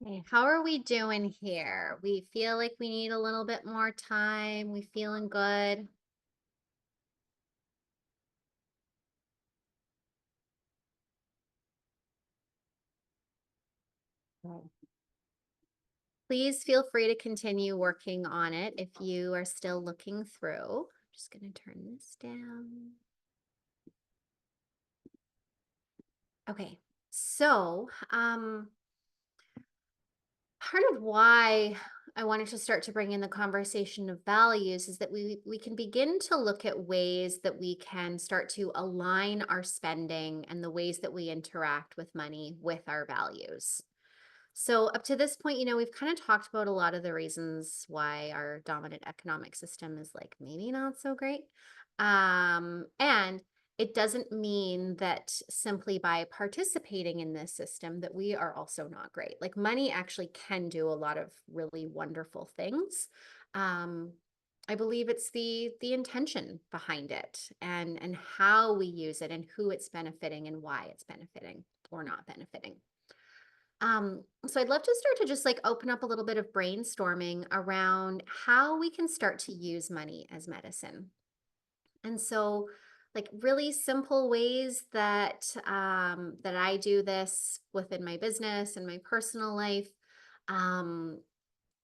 Okay, how are we doing here? We feel like we need a little bit more time. We feeling good? Please feel free to continue working on it if you are still looking through. I'm just going to turn this down. Okay, so part of why I wanted to start to bring in the conversation of values is that we can begin to look at ways that we can start to align our spending and the ways that we interact with money with our values. So up to this point, we've kind of talked about a lot of the reasons why our dominant economic system is like maybe not so great. And it doesn't mean that simply by participating in this system that we are also not great. Like money actually can do a lot of really wonderful things. I believe it's the intention behind it and how we use it and who it's benefiting and why it's benefiting or not benefiting. So I'd love to start to just like open up a little bit of brainstorming around how we can start to use money as medicine. And so like really simple ways that that I do this within my business and my personal life.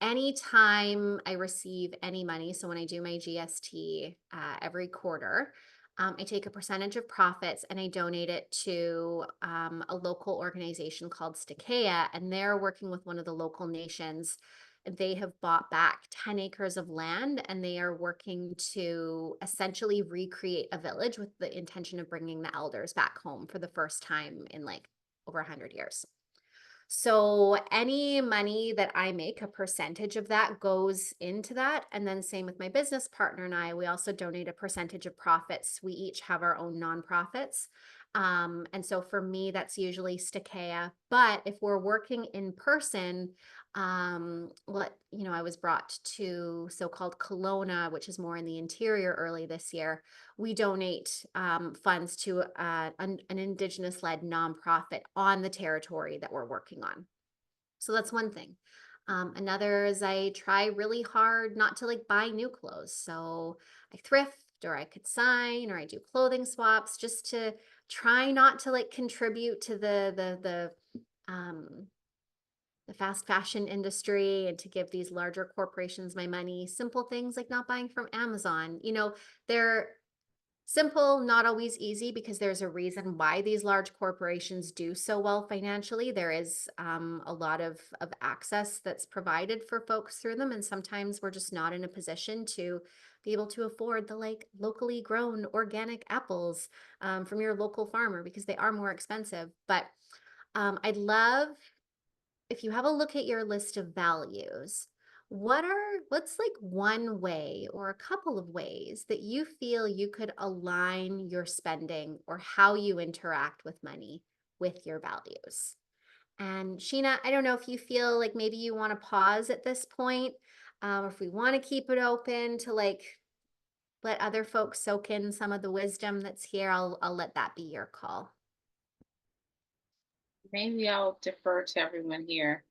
Anytime I receive any money, so when I do my GST every quarter, I take a percentage of profits and I donate it to a local organization called Stakea, and they're working with one of the local nations. They have bought back 10 acres of land and they are working to essentially recreate a village with the intention of bringing the elders back home for the first time in like over 100 years. So any money that I make, a percentage of that goes into that. And then same with my business partner and I, we also donate a percentage of profits. We each have our own nonprofits. And so for me, that's usually Stakea. But if we're working in person, I was brought to so-called Kelowna, which is more in the interior early this year. We donate funds to an Indigenous-led nonprofit on the territory that we're working on. So that's one thing. Another is I try really hard not to like buy new clothes. So I thrift or I could sign or I do clothing swaps just to try not to like contribute to the fast fashion industry and to give these larger corporations my money. Simple things like not buying from Amazon. They're simple, not always easy, because there's a reason why these large corporations do so well financially. There is a lot of access that's provided for folks through them. And sometimes we're just not in a position to be able to afford the like locally grown organic apples from your local farmer because they are more expensive. But I'd love if you have a look at your list of values, what's like one way or a couple of ways that you feel you could align your spending or how you interact with money with your values? And Sheena, I don't know if you feel like maybe you want to pause at this point, or if we want to keep it open to like let other folks soak in some of the wisdom that's here. I'll let that be your call. Maybe I'll defer to everyone here.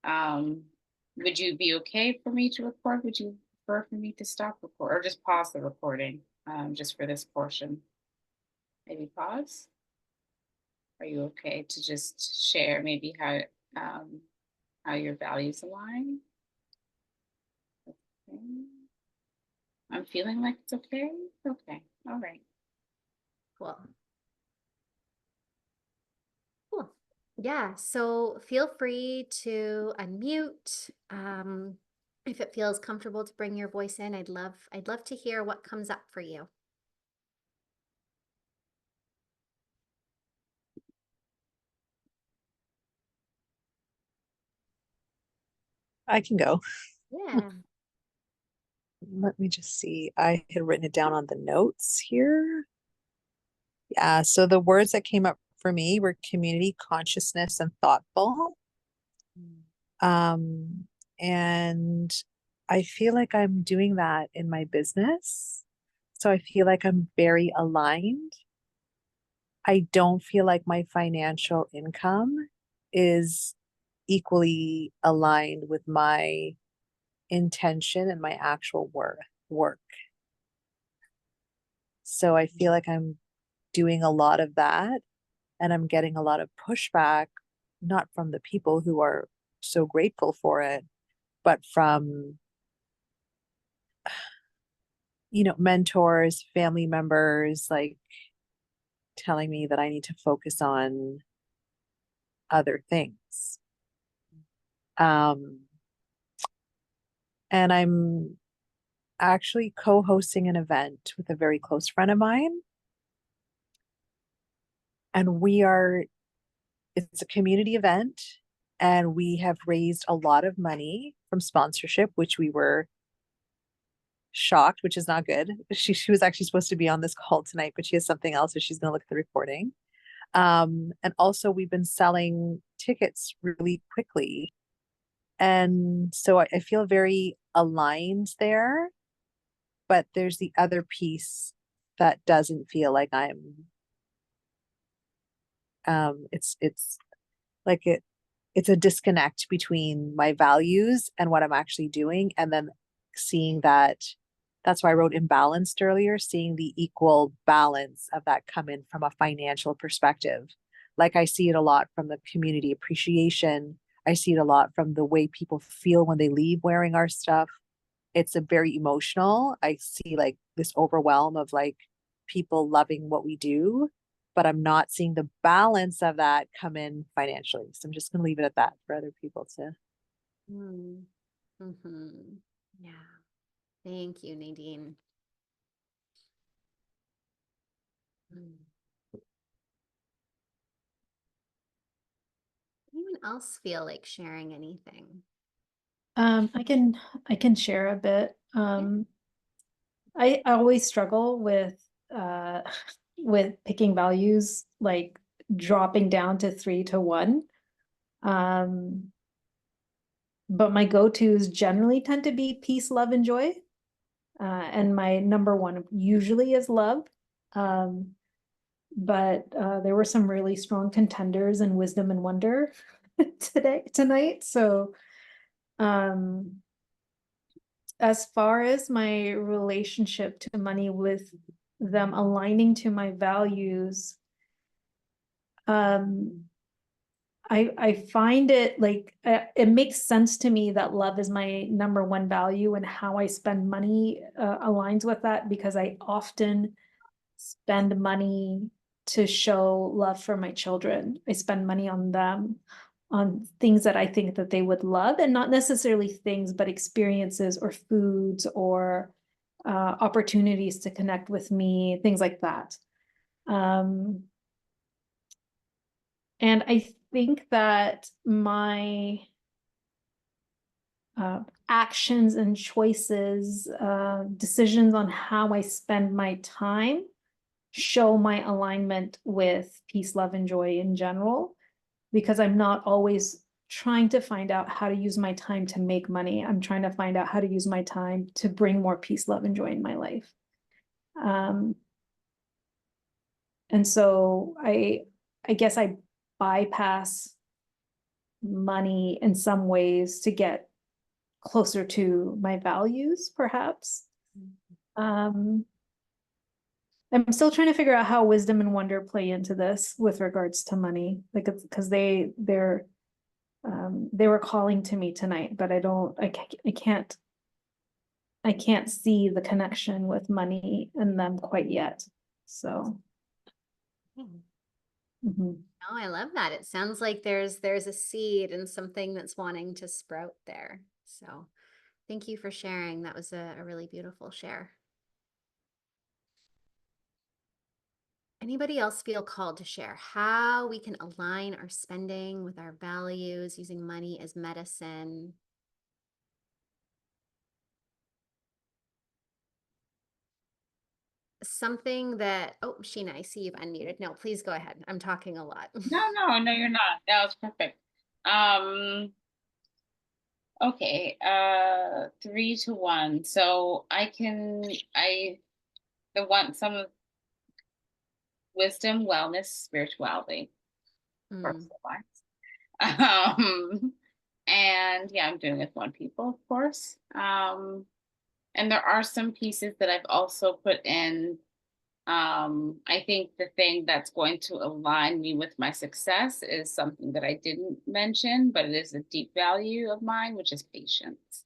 Would you be okay for me to record? Would you prefer for me to stop record or just pause the recording just for this portion? Maybe pause? Are you okay to just share maybe how your values align? Okay. I'm feeling like it's okay. Okay. All right. Cool. Cool. Yeah, so feel free to unmute. If it feels comfortable to bring your voice in, I'd love to hear what comes up for you. I can go. Yeah. Let me just see. I had written it down on the notes here. Yeah, so the words that came up for me were community, consciousness, and thoughtful. And I feel like I'm doing that in my business. So I feel like I'm very aligned. I don't feel like my financial income is equally aligned with my intention and my actual work. So I feel like I'm doing a lot of that, and I'm getting a lot of pushback, not from the people who are so grateful for it, but from, mentors, family members, like telling me that I need to focus on other things. And I'm actually co-hosting an event with a very close friend of mine. And it's a community event, and we have raised a lot of money from sponsorship, which we were shocked, which is not good. She was actually supposed to be on this call tonight, but she has something else, so she's going to look at the recording. And also we've been selling tickets really quickly. And so I feel very aligned there, but there's the other piece that doesn't feel like it's like it's a disconnect between my values and what I'm actually doing. And then seeing that's why I wrote imbalanced earlier, seeing the equal balance of that come in from a financial perspective. Like I see it a lot from the community appreciation. I see it a lot from the way people feel when they leave wearing our stuff. It's a very emotional. I see like this overwhelm of like people loving what we do, but I'm not seeing the balance of that come in financially. So I'm just going to leave it at that for other people to. Yeah. Thank you, Nadine. Anyone else feel like sharing anything? I can share a bit. I always struggle with picking values, like dropping down to 3 to 1. But my go-tos generally tend to be peace, love, and joy. And my number one usually is love. But there were some really strong contenders in wisdom and wonder tonight. So as far as my relationship to money, with them aligning to my values, I find it like it makes sense to me that love is my number one value, and how I spend money aligns with that, because I often spend money to show love for my children. I spend money on them, on things that I think that they would love, and not necessarily things, but experiences or foods or opportunities to connect with me, things like that. And I think that my actions and choices, decisions on how I spend my time show my alignment with peace, love, and joy in general. because I'm not always trying to find out how to use my time to make money. I'm trying to find out how to use my time to bring more peace, love, and joy in my life. And so I guess I bypass money in some ways to get closer to my values, perhaps. I'm still trying to figure out how wisdom and wonder play into this with regards to money, like, because they were calling to me tonight, but I can't see the connection with money and them quite yet. So. Mhm. Oh, I love that. It sounds like there's a seed and something that's wanting to sprout there. So thank you for sharing. That was a really beautiful share. Anybody else feel called to share how we can align our spending with our values, using money as medicine? Something that, oh, Sheena, I see you've unmuted. No, please go ahead. I'm talking a lot. No, you're not. That was perfect. Okay, 3 to 1. So some of wisdom, wellness, spirituality, personal lives. And yeah, I'm doing it with 1 people, of course. And there are some pieces that I've also put in. I think the thing that's going to align me with my success is something that I didn't mention, but it is a deep value of mine, which is patience.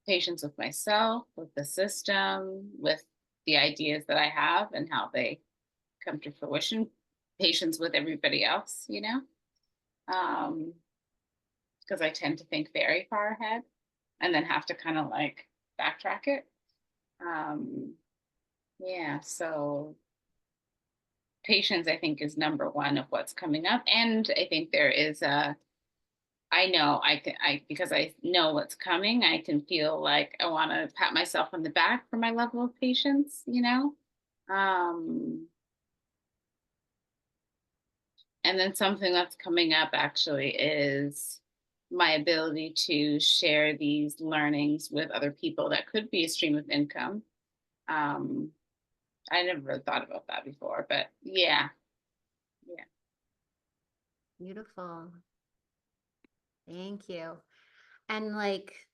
Patience with myself, with the system, with the ideas that I have and how they come to fruition. Patience with everybody else, because I tend to think very far ahead and then have to kind of like backtrack it. Yeah, so patience, I think, is number 1 of what's coming up. And I think there is because I know what's coming, I can feel like I want to pat myself on the back for my level of patience, And then something that's coming up actually is my ability to share these learnings with other people that could be a stream of income. I never really thought about that before, but yeah. Beautiful. Thank you. And like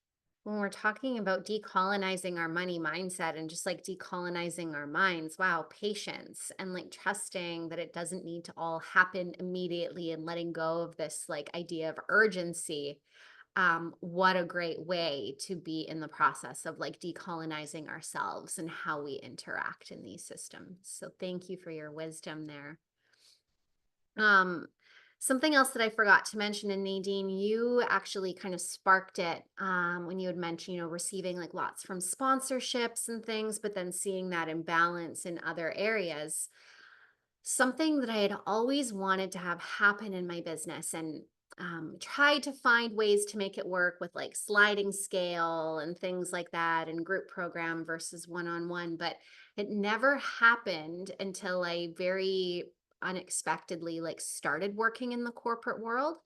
when we're talking about decolonizing our money mindset and just like decolonizing our minds, wow, patience and like trusting that it doesn't need to all happen immediately and letting go of this like idea of urgency. What a great way to be in the process of like decolonizing ourselves and how we interact in these systems. So thank you for your wisdom there. Something else that I forgot to mention, and Nadine, you actually kind of sparked it when you had mentioned, receiving like lots from sponsorships and things, but then seeing that imbalance in other areas. Something that I had always wanted to have happen in my business and tried to find ways to make it work with like sliding scale and things like that and group program versus one-on-one, but it never happened until I very unexpectedly like started working in the corporate world.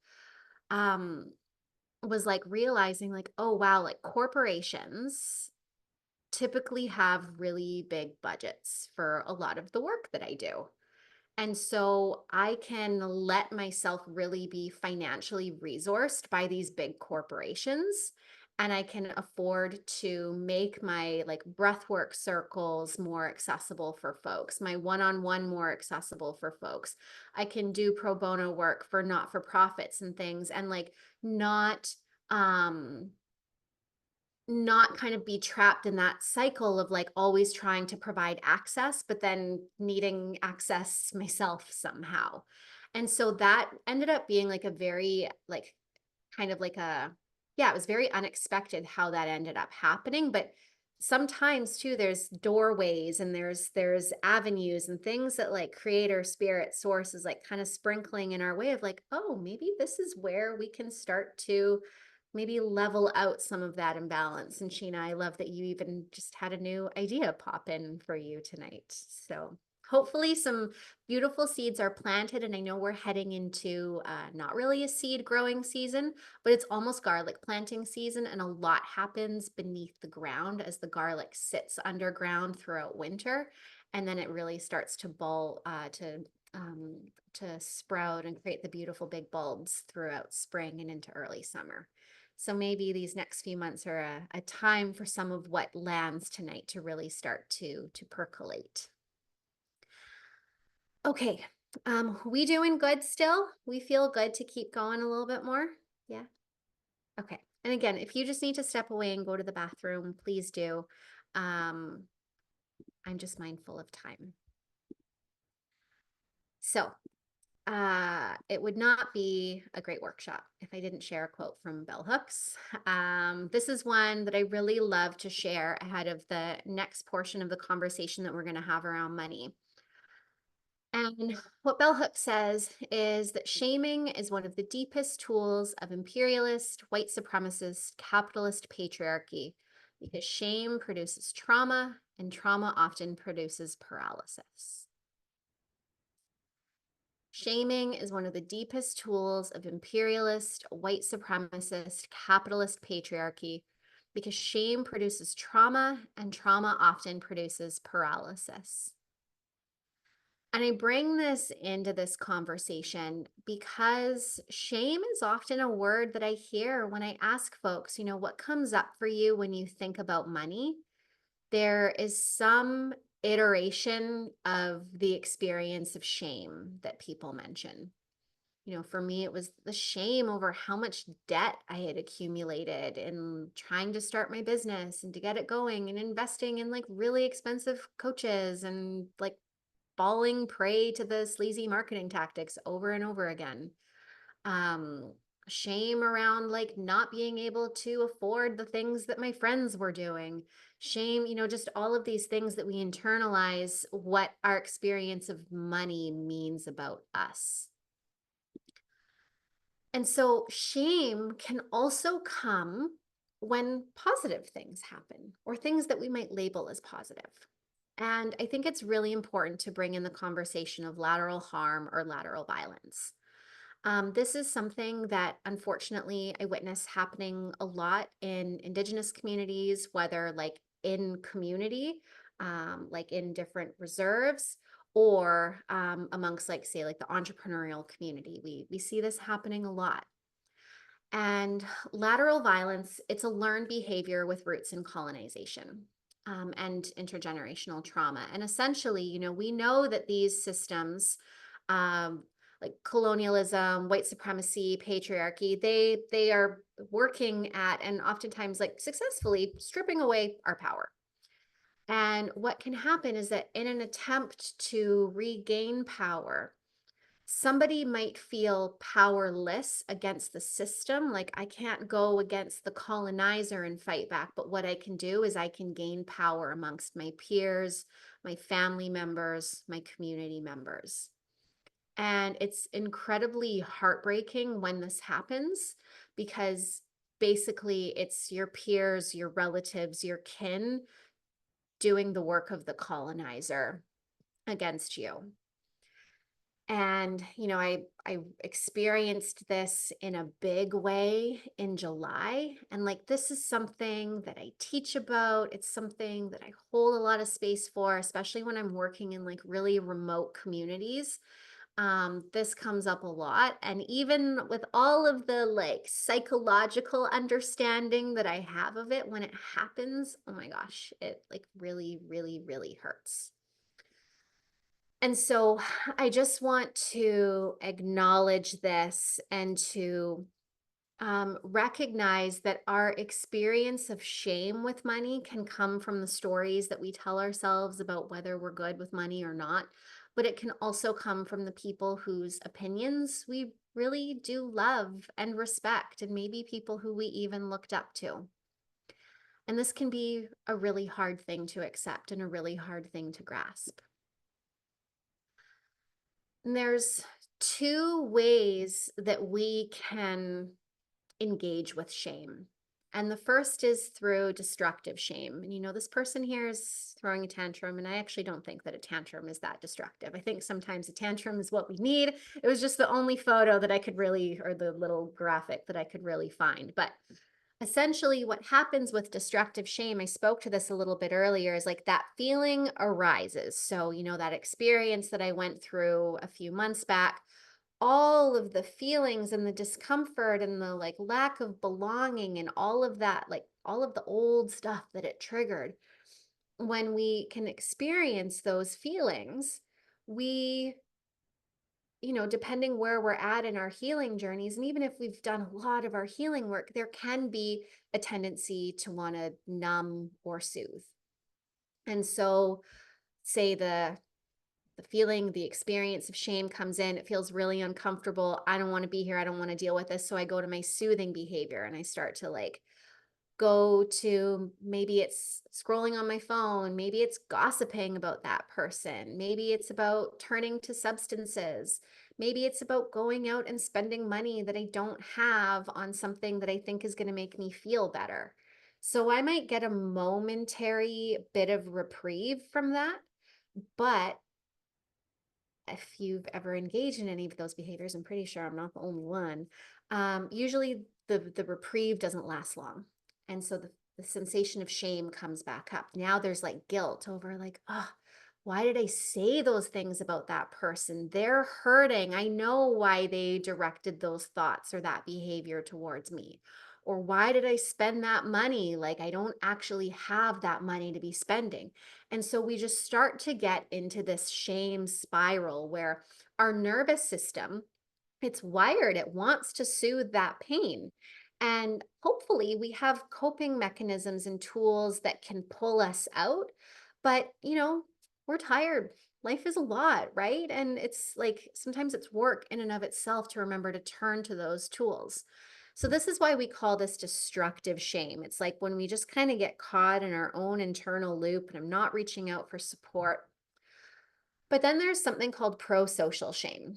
Was like realizing like, oh wow, like corporations typically have really big budgets for a lot of the work that I do. And so I can let myself really be financially resourced by these big corporations. And I can afford to make my like breathwork circles more accessible for folks, my one-on-one more accessible for folks. I can do pro bono work for not-for-profits and things and like not kind of be trapped in that cycle of like always trying to provide access, but then needing access myself somehow. And so that ended up being like a very like kind of like it was very unexpected how that ended up happening. But sometimes too, there's doorways and there's avenues and things that like creator spirit source is like kind of sprinkling in our way of like, oh, maybe this is where we can start to maybe level out some of that imbalance. And Sheena, I love that you even just had a new idea pop in for you tonight. So hopefully some beautiful seeds are planted, and I know we're heading into not really a seed growing season, but it's almost garlic planting season, and a lot happens beneath the ground as the garlic sits underground throughout winter, and then it really starts to to sprout and create the beautiful big bulbs throughout spring and into early summer. So maybe these next few months are a time for some of what lands tonight to really start to percolate. Okay, we doing good still? We feel good to keep going a little bit more? Yeah? Okay. And again, if you just need to step away and go to the bathroom, please do. I'm just mindful of time. So, it would not be a great workshop if I didn't share a quote from Bell Hooks. This is one that I really love to share ahead of the next portion of the conversation that we're going to have around money. And what Bell Hooks says is that shaming is one of the deepest tools of imperialist, white supremacist, capitalist patriarchy, because shame produces trauma, and trauma often produces paralysis. Shaming is one of the deepest tools of imperialist, white supremacist, capitalist patriarchy, because shame produces trauma, and trauma often produces paralysis. And I bring this into this conversation because shame is often a word that I hear when I ask folks, you know, what comes up for you when you think about money? There is some iteration of the experience of shame that people mention. You know, for me, it was the shame over how much debt I had accumulated in trying to start my business and to get it going and investing in like really expensive coaches and like falling prey to the sleazy marketing tactics over and over again. Shame around like not being able to afford the things that my friends were doing. Shame, you know, just all of these things that we internalize what our experience of money means about us. And so shame can also come when positive things happen or things that we might label as positive. And I think it's really important to bring in the conversation of lateral harm or lateral violence. This is something that unfortunately I witness happening a lot in Indigenous communities, whether like in community, like in different reserves, or amongst like, say, like the entrepreneurial community. We see this happening a lot. And lateral violence, it's a learned behavior with roots in colonization. And intergenerational trauma. And essentially, you know, we know that these systems, like colonialism, white supremacy, patriarchy, they are working at and oftentimes like successfully stripping away our power. And what can happen is that in an attempt to regain power, somebody might feel powerless against the system. Like I can't go against the colonizer and fight back, but what I can do is I can gain power amongst my peers, my family members, my community members. And it's incredibly heartbreaking when this happens because basically it's your peers, your relatives, your kin doing the work of the colonizer against you. And, you know, I experienced this in a big way in July. And like, this is something that I teach about. It's something that I hold a lot of space for, especially when I'm working in like really remote communities. This comes up a lot. And even with all of the like psychological understanding that I have of it, when it happens, oh my gosh, it like really, really, really hurts. And so I just want to acknowledge this and to recognize that our experience of shame with money can come from the stories that we tell ourselves about whether we're good with money or not, but it can also come from the people whose opinions we really do love and respect, and maybe people who we even looked up to. And this can be a really hard thing to accept and a really hard thing to grasp. And there's two ways that we can engage with shame. And the first is through destructive shame. And, you know, this person here is throwing a tantrum, and I actually don't think that a tantrum is that destructive. I think sometimes a tantrum is what we need. It was just the only photo that I could really, or the little graphic that I could really find. But essentially what happens with destructive shame, I spoke to this a little bit earlier, is like that feeling arises. So, you know, that experience that I went through a few months back, all of the feelings and the discomfort and the like lack of belonging and all of that, like all of the old stuff that it triggered, when we can experience those feelings, we, you know, depending where we're at in our healing journeys, and even if we've done a lot of our healing work, there can be a tendency to want to numb or soothe. And so say the feeling, the experience of shame comes in, it feels really uncomfortable. I don't want to be here. I don't want to deal with this. So I go to my soothing behavior and I start to like go to, maybe it's scrolling on my phone, maybe it's gossiping about that person, maybe it's about turning to substances, maybe it's about going out and spending money that I don't have on something that I think is going to make me feel better. So I might get a momentary bit of reprieve from that, but if you've ever engaged in any of those behaviors, I'm pretty sure I'm not the only one, usually the reprieve doesn't last long. And so the sensation of shame comes back up. Now there's like guilt over like, oh, why did I say those things about that person? They're hurting. I know why they directed those thoughts or that behavior towards me. Or why did I spend that money? Like, I don't actually have that money to be spending. And so we just start to get into this shame spiral where our nervous system, it's wired, it wants to soothe that pain. And hopefully we have coping mechanisms and tools that can pull us out. But, you know, we're tired. Life is a lot, right? And it's like sometimes it's work in and of itself to remember to turn to those tools. So this is why we call this destructive shame. It's like when we just kind of get caught in our own internal loop and I'm not reaching out for support. But then there's something called pro-social shame.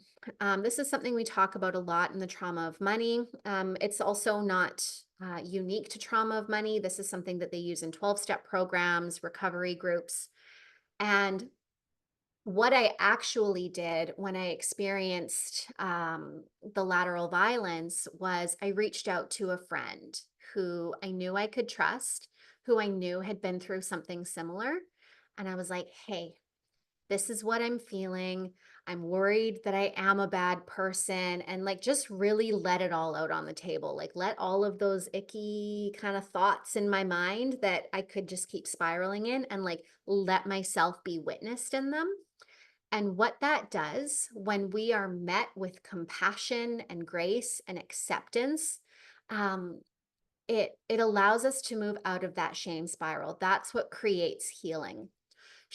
This is something we talk about a lot in the trauma of money. It's also not unique to trauma of money. This is something that they use in 12-step programs, recovery groups. And what I actually did when I experienced the lateral violence was I reached out to a friend who I knew I could trust, who I knew had been through something similar. And I was like, hey, this is what I'm feeling. I'm worried that I am a bad person, and like just really let it all out on the table. Like let all of those icky kind of thoughts in my mind that I could just keep spiraling in, and like let myself be witnessed in them. And what that does when we are met with compassion and grace and acceptance, it allows us to move out of that shame spiral. That's what creates healing.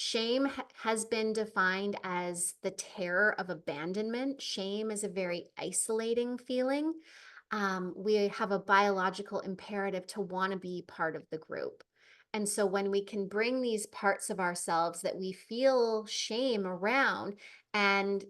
Shame has been defined as the terror of abandonment. Shame is a very isolating feeling. We have a biological imperative to want to be part of the group. And so when we can bring these parts of ourselves that we feel shame around, and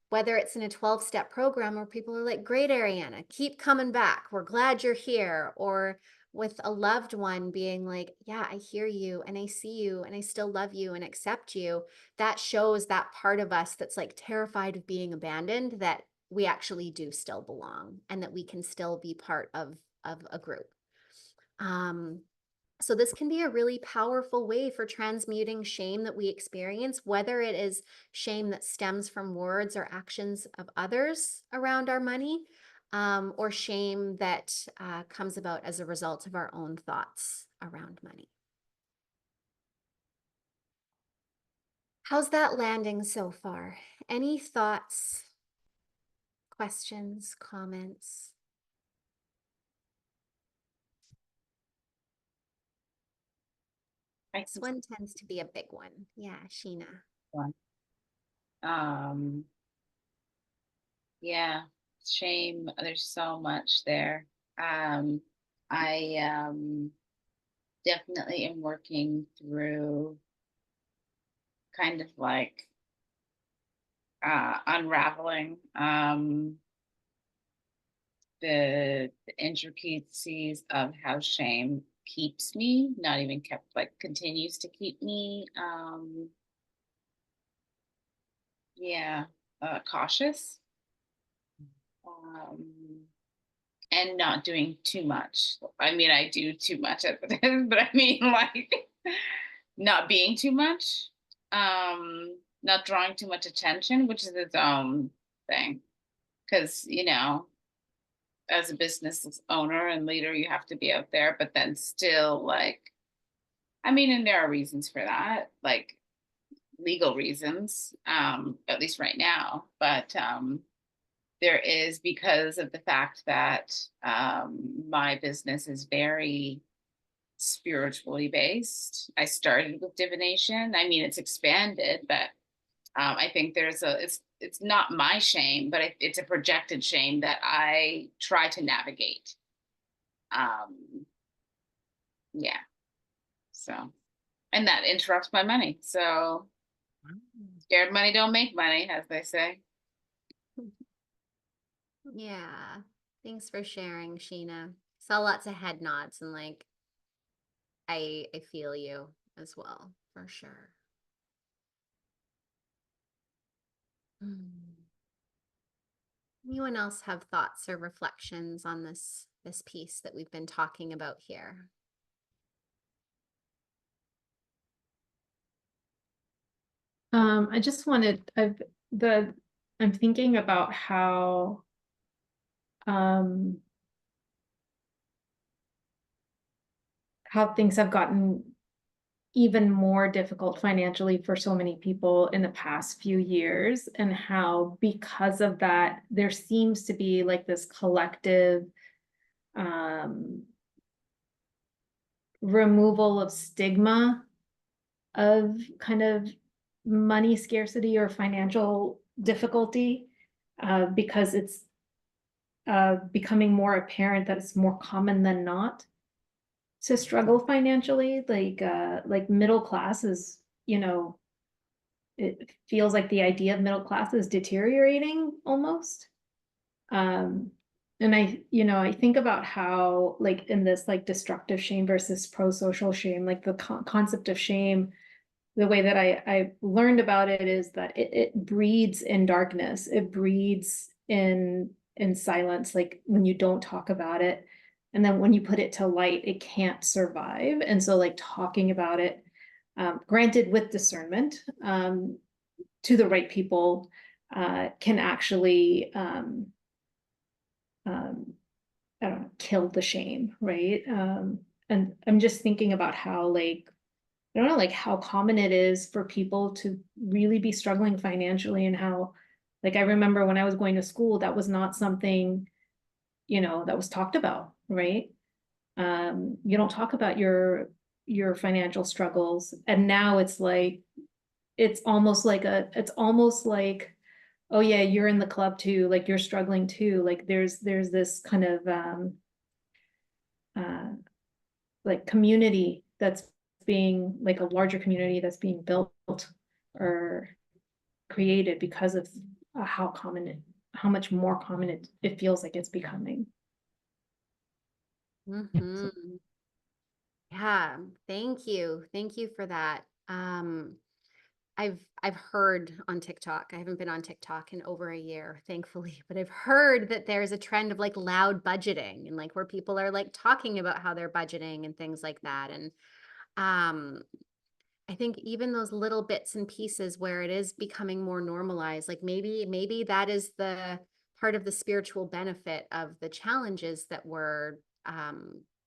whether it's in a 12-step program where people are like, great, Ariana, keep coming back. We're glad you're here. Or with a loved one being like, yeah, I hear you and I see you and I still love you and accept you. That shows that part of us that's like terrified of being abandoned, that we actually do still belong and that we can still be part of a group. So this can be a really powerful way for transmuting shame that we experience, whether it is shame that stems from words or actions of others around our money, or shame that comes about as a result of our own thoughts around money. How's that landing so far? Any thoughts, questions, comments? This one tends to be a big one. Yeah, Sheena. Yeah, shame. There's so much there. I definitely am working through kind of like unraveling the intricacies of how shame keeps me, not even kept, like continues to keep me, cautious, and not doing too much. I mean, I do too much at the time, but I mean, like, not being too much, not drawing too much attention, which is its own thing. Because, you know, as a business owner and leader, you have to be out there, but then still, like, I mean, and there are reasons for that, like legal reasons, at least right now, but there is, because of the fact that my business is very spiritually based. I started with divination. I mean, it's expanded, but I think it's not my shame, but it's a projected shame that I try to navigate. Yeah. So, and that interrupts my money. So, scared money don't make money, as they say. Yeah. Thanks for sharing, Sheena. Saw lots of head nods and like I feel you as well, for sure. Anyone else have thoughts or reflections on this piece that we've been talking about here? I just wanted, I'm thinking about how things have gotten even more difficult financially for so many people in the past few years, and how because of that there seems to be like this collective removal of stigma of kind of money scarcity or financial difficulty, because it's becoming more apparent that it's more common than not to struggle financially. Like middle class is, you know, it feels like the idea of middle class is deteriorating almost. And I think about how, like, in this like destructive shame versus pro-social shame, like the concept of shame, the way that I learned about it is that it breeds in darkness. It breeds in silence, like when you don't talk about it. And then when you put it to light, it can't survive. And so like talking about it, granted with discernment, to the right people, can actually, I don't know, kill the shame, right? And I'm just thinking about how, like, I don't know, like how common it is for people to really be struggling financially, and how, like, I remember when I was going to school, that was not something, you know, that was talked about, right? You don't talk about your financial struggles, and now it's like, it's almost like, oh yeah, you're in the club too, like you're struggling too. Like there's this kind of like community that's being, like a larger community that's being built or created because of how much more common it feels like it's becoming. Yeah, thank you. Thank you for that. I've heard on TikTok, I haven't been on TikTok in over a year, thankfully, but I've heard that there's a trend of like loud budgeting, and like where people are like talking about how they're budgeting and things like that. And I think even those little bits and pieces where it is becoming more normalized, like maybe that is the part of the spiritual benefit of the challenges that we're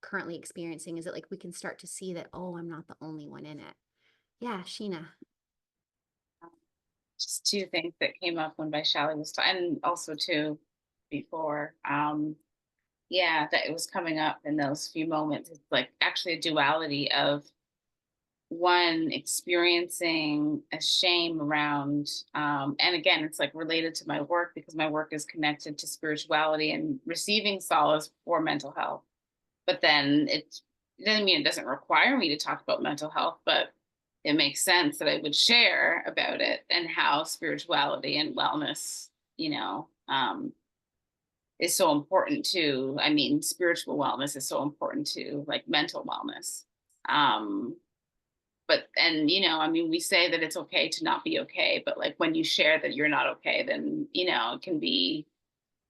currently experiencing, is that like we can start to see that, oh, I'm not the only one in it. Yeah, Sheena. Just two things that came up when Vaishali was talking, and also too before, that it was coming up in those few moments. It's like actually a duality of one experiencing a shame around, and again, it's like related to my work, because my work is connected to spirituality and receiving solace for mental health. But then it doesn't mean it doesn't require me to talk about mental health, but it makes sense that I would share about it, and how spirituality and wellness, is so important to, I mean, spiritual wellness is so important to like mental wellness. But, and, you know, I mean, we say that it's okay to not be okay, but like when you share that you're not okay, then, you know, it can be,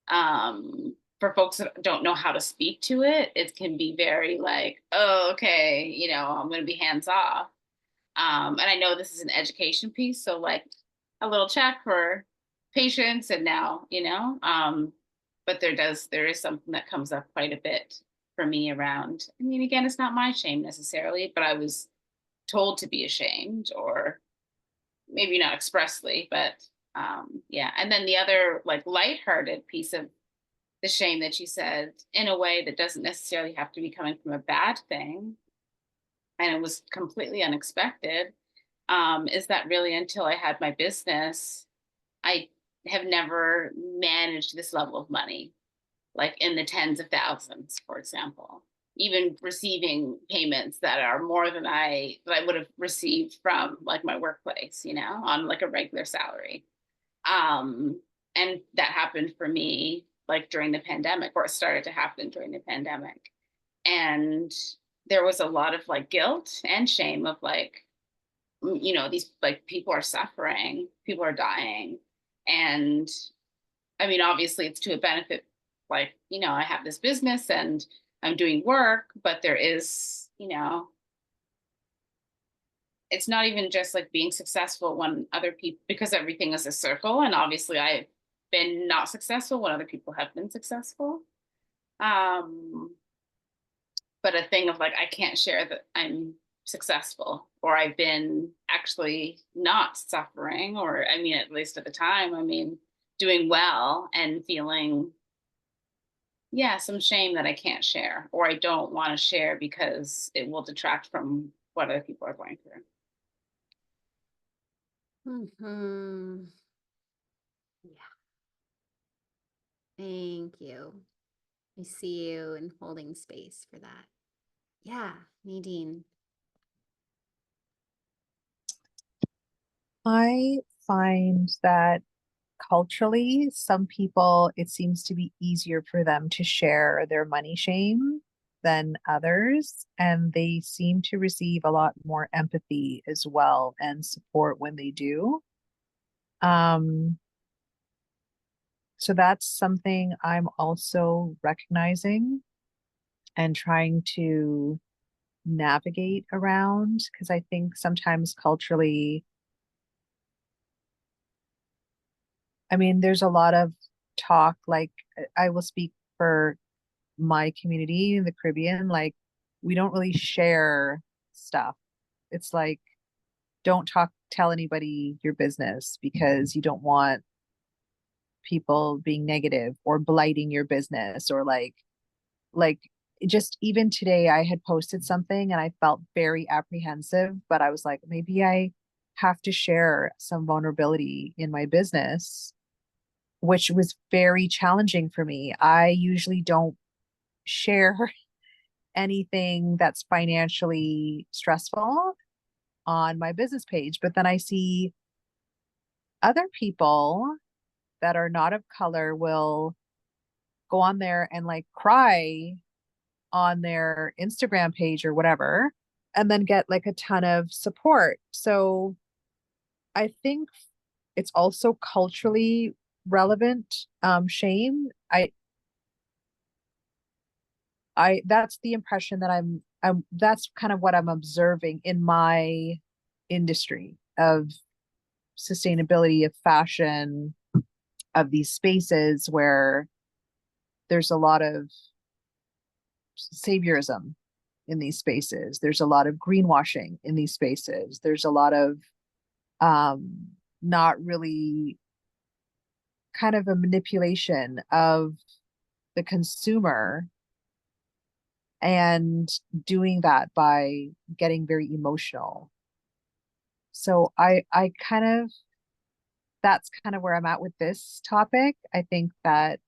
for folks that don't know how to speak to it, it can be very like, oh, okay, you know, I'm going to be hands off. And I know this is an education piece, so like a little check for patience and now, you know, but there is something that comes up quite a bit for me around, I mean, again, it's not my shame necessarily, but I was told to be ashamed, or maybe not expressly, but yeah. And then the other like lighthearted piece of the shame that you said, in a way that doesn't necessarily have to be coming from a bad thing, and it was completely unexpected, is that really until I had my business, I have never managed this level of money, like in the tens of thousands, for example, even receiving payments that are more than I would have received from like my workplace, you know, on like a regular salary. And that happened for me like during the pandemic, or it started to happen during the pandemic. And there was a lot of like guilt and shame of like, you know, these like people are suffering, people are dying. And I mean, obviously it's to a benefit, like, you know, I have this business and I'm doing work, but there is, you know, it's not even just like being successful when other people, because everything is a circle. And obviously I've been not successful when other people have been successful. But a thing of like, I can't share that I'm successful, or I've been actually not suffering, or I mean, at least at the time, I mean, doing well, and feeling, yeah, some shame that I can't share, or I don't want to share because it will detract from what other people are going through. Hmm. Yeah. Thank you. I see you and holding space for that. Yeah, Nadine. I find that culturally, some people, it seems to be easier for them to share their money shame than others. And they seem to receive a lot more empathy as well and support when they do. Um, so that's something I'm also recognizing and trying to navigate around, because I think sometimes culturally, I mean, there's a lot of talk, like I will speak for my community in the Caribbean, like we don't really share stuff. It's like, don't tell anybody your business because you don't want people being negative or blighting your business, or like just even today I had posted something and I felt very apprehensive, but I was like, maybe I have to share some vulnerability in my business, which was very challenging for me. I usually don't share anything that's financially stressful on my business page, but then I see other people that are not of color will go on there and like cry on their Instagram page or whatever, and then get like a ton of support. So I think it's also culturally relevant, shame. I that's the impression that I'm that's kind of what I'm observing in my industry of sustainability, of fashion, of these spaces where there's a lot of saviorism in these spaces. There's a lot of greenwashing in these spaces. There's a lot of not really, kind of a manipulation of the consumer, and doing that by getting very emotional. So I kind of, that's kind of where I'm at with this topic. I think that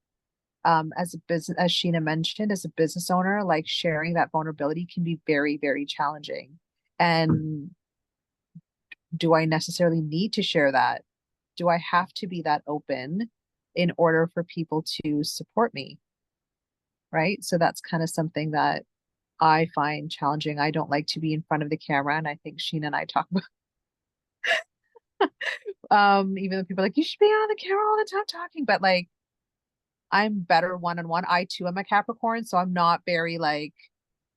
as a business, as Sheena mentioned, as a business owner, like sharing that vulnerability can be very, very challenging. And do I necessarily need to share that? Do I have to be that open? in order for people to support me. Right. So that's kind of something that I find challenging. I don't like to be in front of the camera. And I think Sheena and I talk about even though people are like, you should be on the camera all the time talking, but like I'm better one-on-one. I too am a Capricorn, so I'm not very like,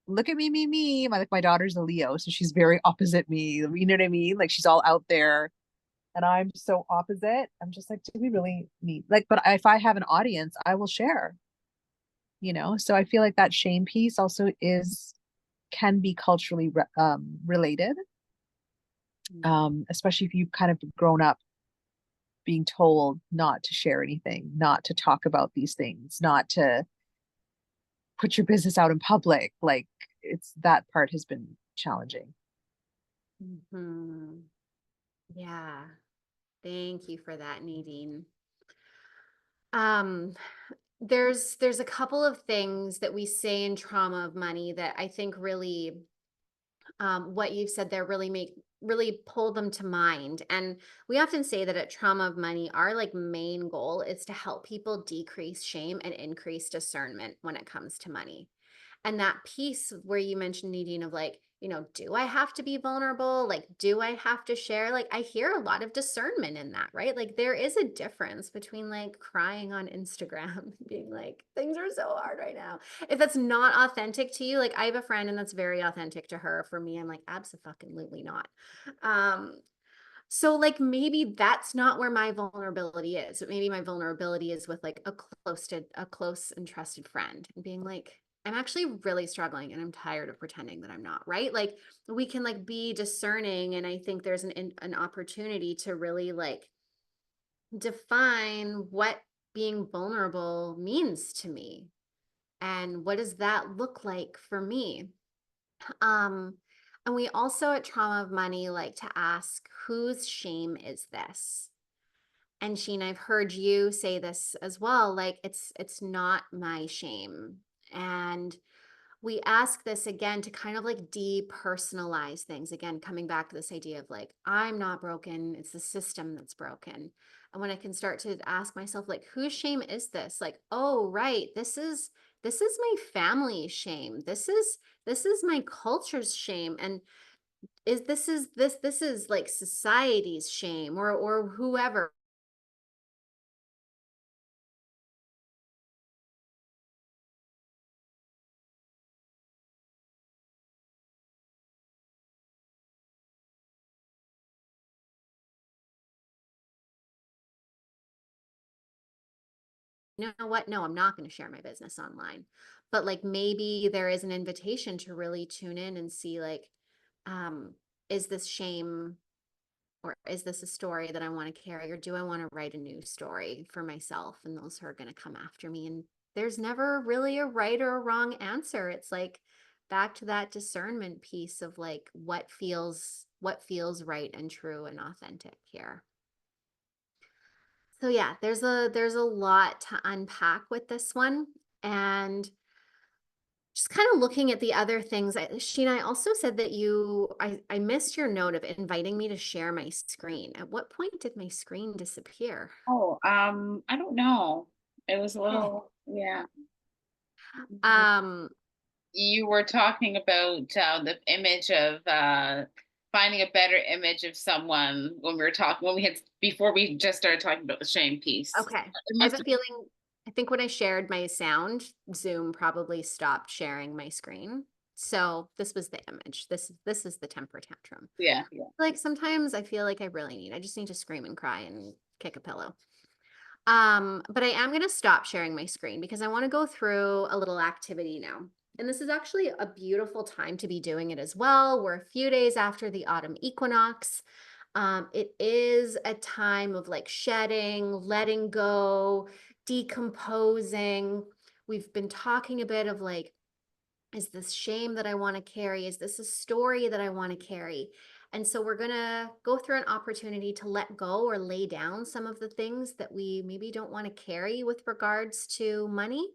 look at me. My daughter's a Leo, so she's very opposite me. You know what I mean? Like she's all out there and I'm so opposite. I'm just like, do we really need like, but if I have an audience, I will share, you know? So I feel like that shame piece also can be culturally related. Especially if you've kind of grown up being told not to share anything, not to talk about these things, not to put your business out in public. Like it's that part has been challenging. Mhm. Yeah. Thank you for that, Nadine. Um, there's a couple of things that we say in Trauma of Money that I think really, what you've said there really pull them to mind. And we often say that at Trauma of Money, our like main goal is to help people decrease shame and increase discernment when it comes to money. And that piece where you mentioned, Nadine, of like, do I have to be vulnerable? Like, do I have to share? Like, I hear a lot of discernment in that, right? Like, there is a difference between like crying on Instagram and being like, things are so hard right now. If that's not authentic to you, like, I have a friend and that's very authentic to her. For me, I'm like, absolutely not. So like maybe that's not where my vulnerability is. Maybe my vulnerability is with like a close and trusted friend and being like, I'm actually really struggling and I'm tired of pretending that I'm not, right? Like we can like be discerning, and I think there's an opportunity to really like define what being vulnerable means to me and what does that look like for me. Um, and we also at Trauma of Money like to ask, whose shame is this? And Sheena, I've heard you say this as well, like it's not my shame. And we ask this again to kind of like depersonalize things. Again, coming back to this idea of like, I'm not broken, it's the system that's broken. And when I can start to ask myself, like, whose shame is this? Like, oh, right, this is my family's shame. This is my culture's shame. And this is like society's shame or whoever. You know what? No, I'm not going to share my business online. But like maybe there is an invitation to really tune in and see like, is this shame or is this a story that I want to carry, or do I want to write a new story for myself and those who are going to come after me? And there's never really a right or a wrong answer. It's like back to that discernment piece of like what feels right and true and authentic here. So yeah, there's a lot to unpack with this one. And just kind of looking at the other things, Sheena, I also said that I missed your note of inviting me to share my screen. At what point did my screen disappear? Oh, I don't know. It was a Oh. little, yeah. Um, You were talking about the image of finding a better image of someone when we had before we just started talking about the shame piece. okay. I have a feeling, I think when I shared my sound, Zoom probably stopped sharing my screen. So this was the image. This is the temper tantrum. Yeah. Like sometimes I feel like I just need to scream and cry and kick a pillow. But I am going to stop sharing my screen because I want to go through a little activity now. And this is actually a beautiful time to be doing it as well. We're a few days after the autumn equinox. It is a time of like shedding, letting go, decomposing. We've been talking a bit of like, is this shame that I want to carry? Is this a story that I want to carry? And so we're going to go through an opportunity to let go or lay down some of the things that we maybe don't want to carry with regards to money,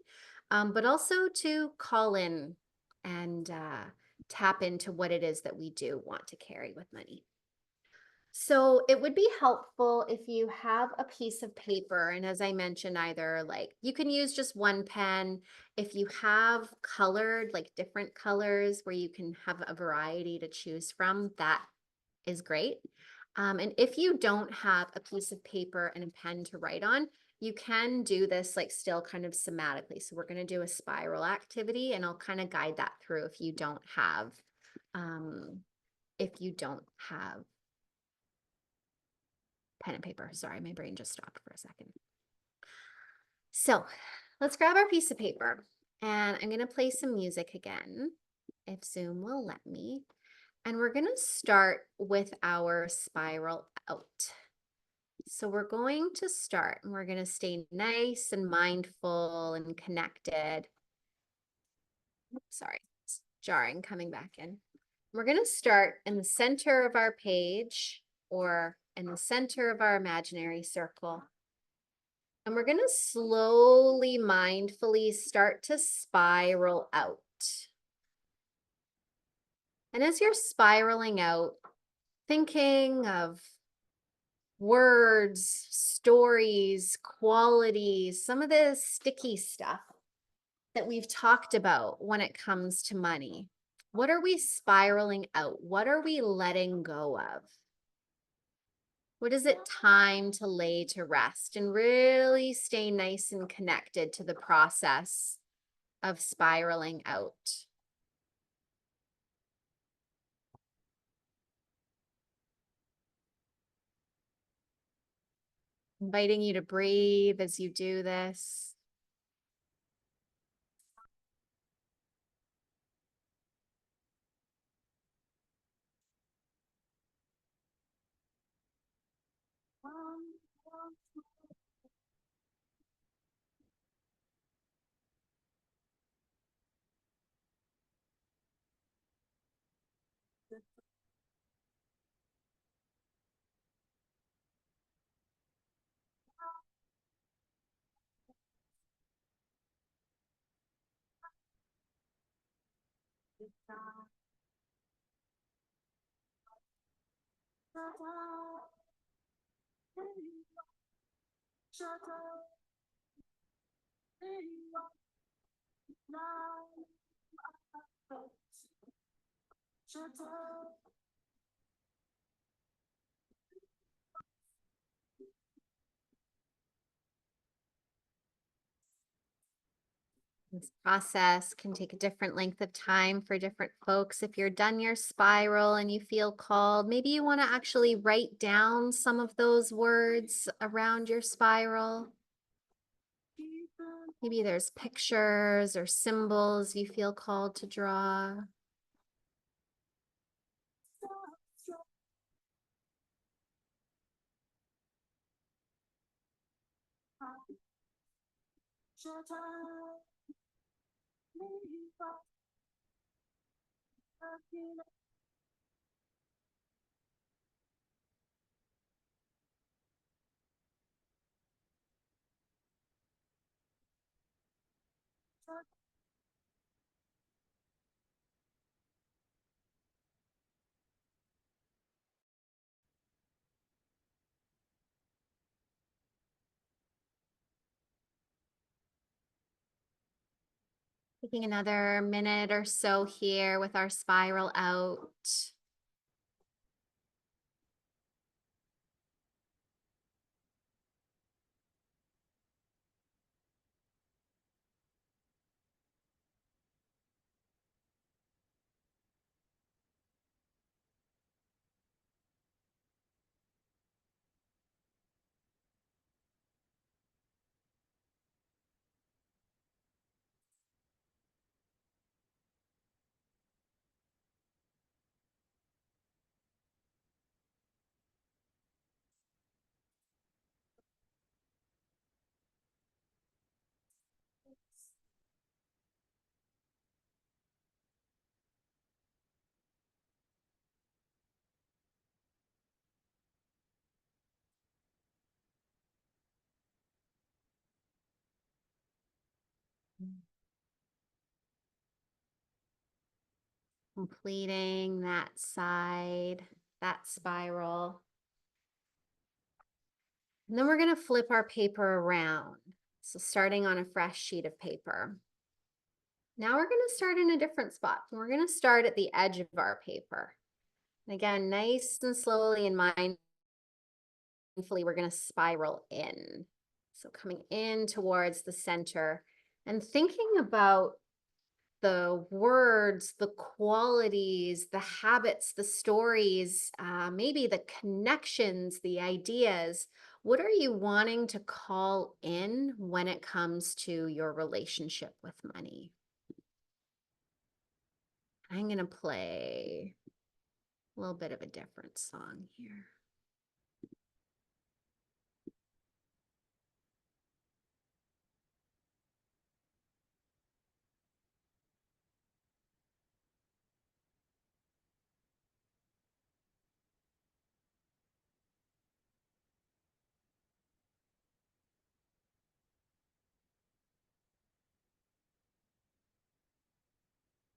but also to call in and tap into what it is that we do want to carry with money. So it would be helpful if you have a piece of paper, and as I mentioned, either like you can use just one pen. If you have colored, like different colors where you can have a variety to choose from, that is great. And if you don't have a piece of paper and a pen to write on, you can do this like still kind of somatically. So we're going to do a spiral activity, and I'll kind of guide that through if you don't have, if you don't have pen and paper. Sorry, my brain just stopped for a second. So let's grab our piece of paper, and I'm going to play some music again, if Zoom will let me. And we're going to start with our spiral out. So we're going to start, and we're going to stay nice and mindful and connected. Sorry, it's jarring coming back in. We're going to start in the center of our page or in the center of our imaginary circle. And we're going to slowly, mindfully start to spiral out. And as you're spiraling out, thinking of words, stories, qualities, some of the sticky stuff that we've talked about when it comes to money. What are we spiraling out? What are we letting go of? What is it time to lay to rest and really stay nice and connected to the process of spiraling out? Inviting you to breathe as you do this. This process can take a different length of time for different folks. If you're done your spiral and you feel called, maybe you want to actually write down some of those words around your spiral. Maybe there's pictures or symbols you feel called to draw. Taking another minute or so here with our spiral out. Completing that side, that spiral. And then we're going to flip our paper around. So starting on a fresh sheet of paper. Now we're going to start in a different spot. We're going to start at the edge of our paper. And again, nice and slowly and mindfully, we're going to spiral in. So coming in towards the center and thinking about the words, the qualities, the habits, the stories, maybe the connections, the ideas. What are you wanting to call in when it comes to your relationship with money? I'm going to play a little bit of a different song here.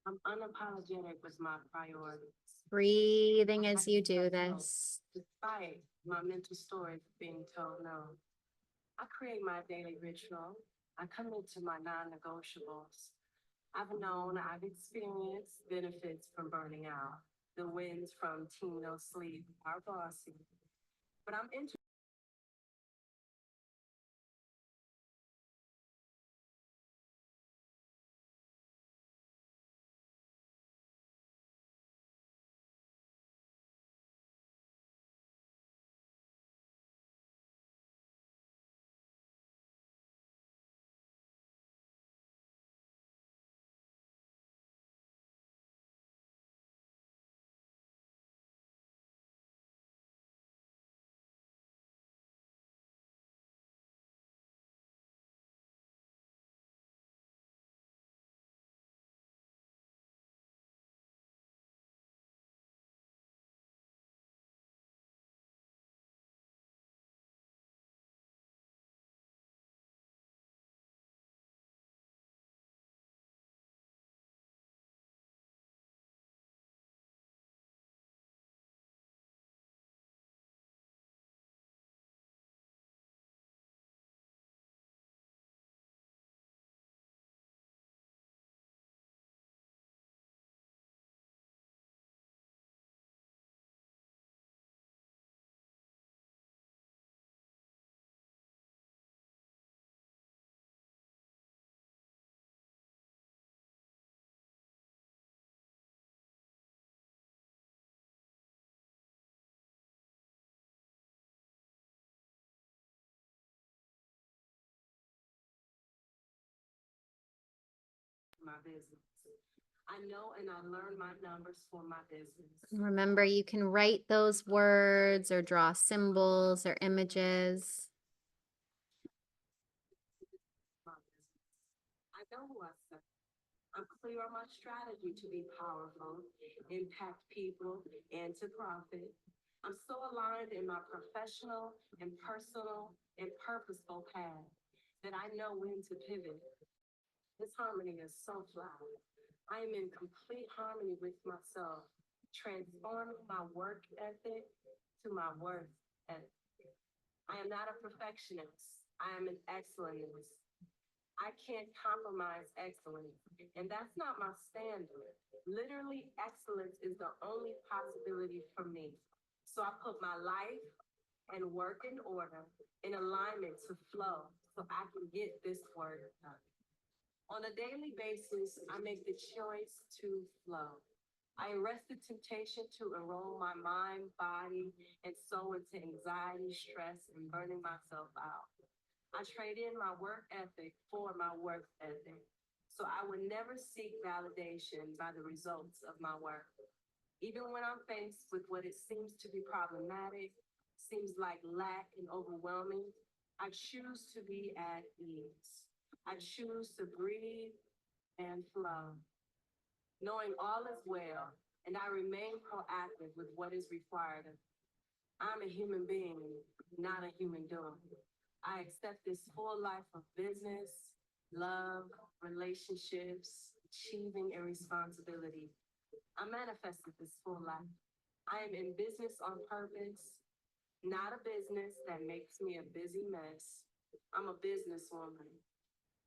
I'm unapologetic with my priorities. Breathing as you do this. Despite my mental stories being told no, I create my daily ritual. I commit to my non-negotiables. I've known, I've experienced benefits from burning out. The wins from team no sleep are bossy. But I'm interested. My business. I know and I learn my numbers for my business. Remember, you can write those words or draw symbols or images. I know who I serve. I'm clear on my strategy to be powerful, impact people, and to profit. I'm so aligned in my professional and personal and purposeful path that I know when to pivot. This harmony is so fly. I am in complete harmony with myself, transforming my work ethic to my worth ethic. I am not a perfectionist. I am an excellentist. I can't compromise excellence, and that's not my standard. Literally, excellence is the only possibility for me. So I put my life and work in order, in alignment to flow, so I can get this work done. On a daily basis, I make the choice to flow. I arrest the temptation to enroll my mind, body, and soul into anxiety, stress, and burning myself out. I trade in my work ethic for my worth ethic. So I would never seek validation by the results of my work. Even when I'm faced with what it seems to be problematic, seems like lack and overwhelming, I choose to be at ease. I choose to breathe and flow, knowing all is well, and I remain proactive with what is required of me. I'm a human being, not a human doing. I accept this full life of business, love, relationships, achieving, and responsibility. I manifested this full life. I am in business on purpose, not a business that makes me a busy mess. I'm a businesswoman.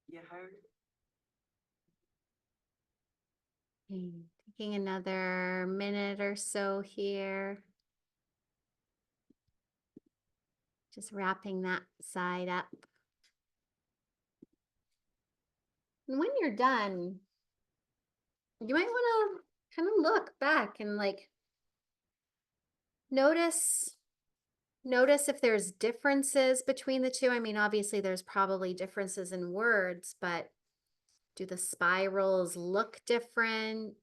You heard? Taking another minute or so here. Just wrapping that side up. And when you're done, you might want to kind of look back and like notice if there's differences between the two. I mean, obviously there's probably differences in words, but do the spirals look different?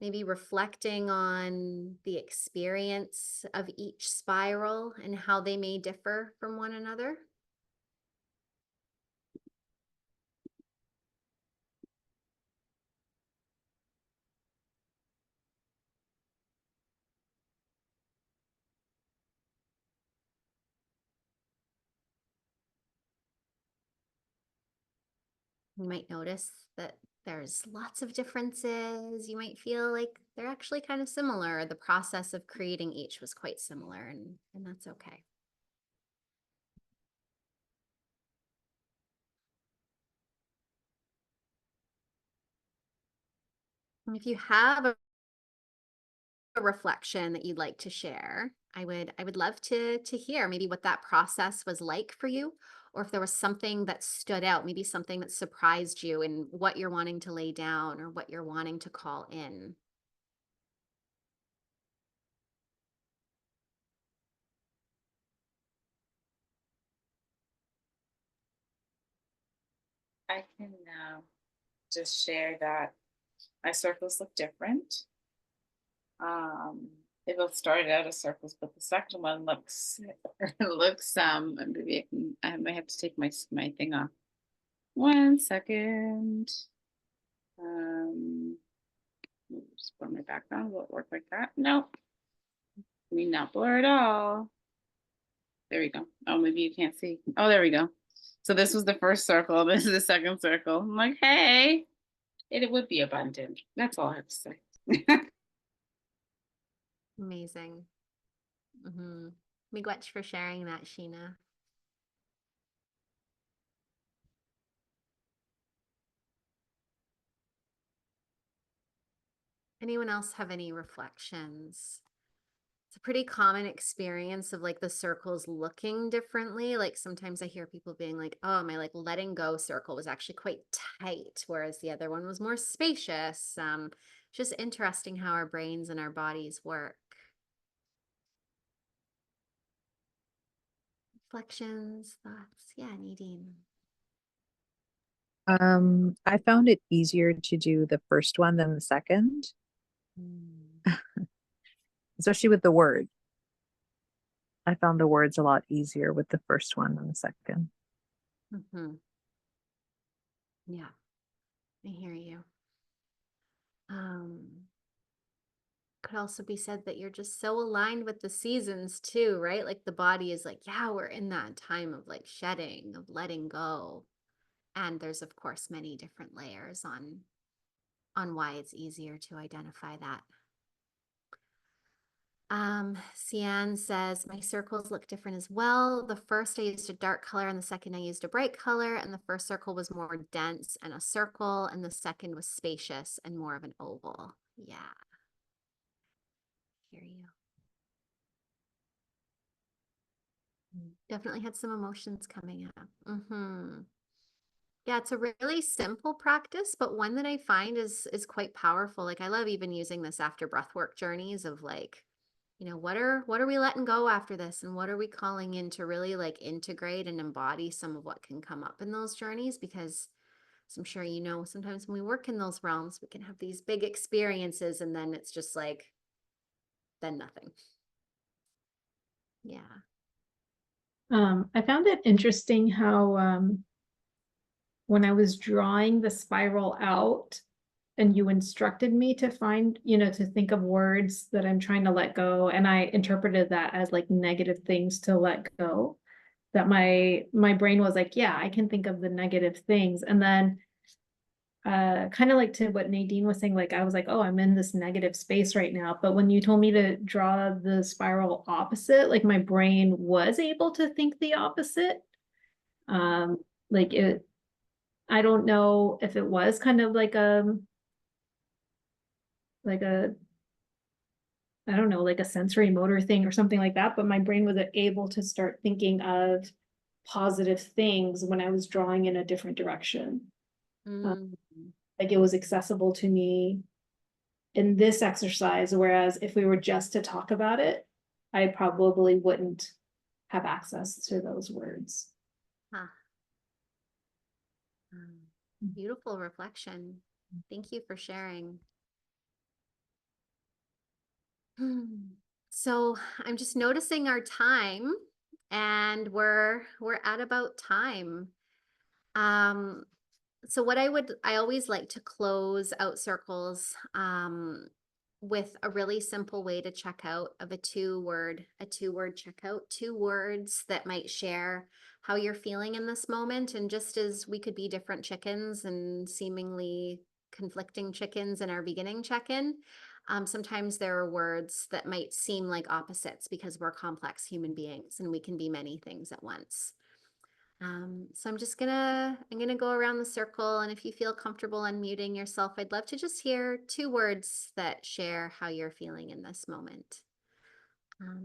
Maybe reflecting on the experience of each spiral and how they may differ from one another. You might notice that there's lots of differences. You might feel like they're actually kind of similar. The process of creating each was quite similar, and that's okay. And if you have a reflection that you'd like to share, I would love to hear maybe what that process was like for you, or if there was something that stood out, maybe something that surprised you in what you're wanting to lay down or what you're wanting to call in. I can just share that my circles look different. It both started out as circles, but the second one looks maybe I might have to take my thing off. 1 second. Just blur my background. Will it work like that? No. I mean, not blur at all. There we go. Oh, maybe you can't see. Oh, there we go. So this was the first circle. This is the second circle. I'm like, hey, it would be abundant. That's all I have to say. Amazing. Miigwech for sharing that, Sheena. Anyone else have any reflections? It's a pretty common experience of like the circles looking differently. Like sometimes I hear people being like, oh, my like letting go circle was actually quite tight, whereas the other one was more spacious. Just interesting how our brains and our bodies work. Reflections, thoughts. Yeah, Nadine. I found it easier to do the first one than the second, especially with the word. I found the words a lot easier with the first one than the second. Yeah, I hear you. Could also be said that you're just so aligned with the seasons too, right? Like the body is like, yeah, we're in that time of like shedding, of letting go. And there's of course many different layers on why it's easier to identify that. Cian says, my circles look different as well. The first I used a dark color and the second I used a bright color, and the first circle was more dense and a circle, and the second was spacious and more of an oval. Yeah. Hear you. Definitely had some emotions coming up. Yeah, it's a really simple practice, but one that I find is quite powerful. Like I love even using this after breathwork journeys of like, you know, what are we letting go after this, and what are we calling in to really like integrate and embody some of what can come up in those journeys? Because as I'm sure you know, sometimes when we work in those realms, we can have these big experiences and then it's just like, then nothing. Yeah. I found it interesting how when I was drawing the spiral out and you instructed me to find, to think of words that I'm trying to let go, and I interpreted that as like negative things to let go, that my brain was like, yeah, I can think of the negative things. And then kind of like to what Nadine was saying, like I was like, oh, I'm in this negative space right now. But when you told me to draw the spiral opposite, like my brain was able to think the opposite. Like it, I don't know if it was kind of like a I don't know, like a sensory motor thing or something like that, but my brain was able to start thinking of positive things when I was drawing in a different direction. Mm. Like it was accessible to me in this exercise, whereas if we were just to talk about it, I probably wouldn't have access to those words. Huh. Beautiful reflection. Thank you for sharing. So I'm just noticing our time, and we're at about time. So what I always like to close out circles with a really simple way to check out of a two-word checkout, 2 words that might share how you're feeling in this moment. And just as we could be different chickens and seemingly conflicting chickens in our beginning check-in, sometimes there are words that might seem like opposites because we're complex human beings and we can be many things at once. So I'm gonna go around the circle, and if you feel comfortable unmuting yourself, I'd love to just hear 2 words that share how you're feeling in this moment.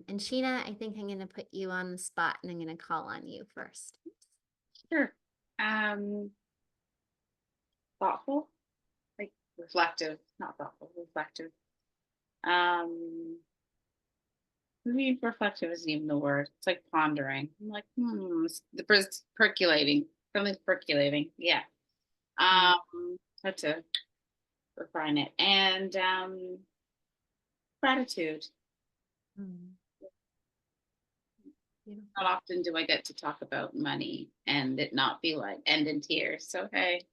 And Sheena, I think I'm gonna put you on the spot, and I'm gonna call on you first. Sure. Thoughtful, like reflective, not thoughtful, reflective. Maybe reflective isn't even the word. It's like pondering. I'm like, the percolating, something's percolating. Yeah. Had to refine it. And gratitude. Not often do I get to talk about money and it not be like end in tears. So hey,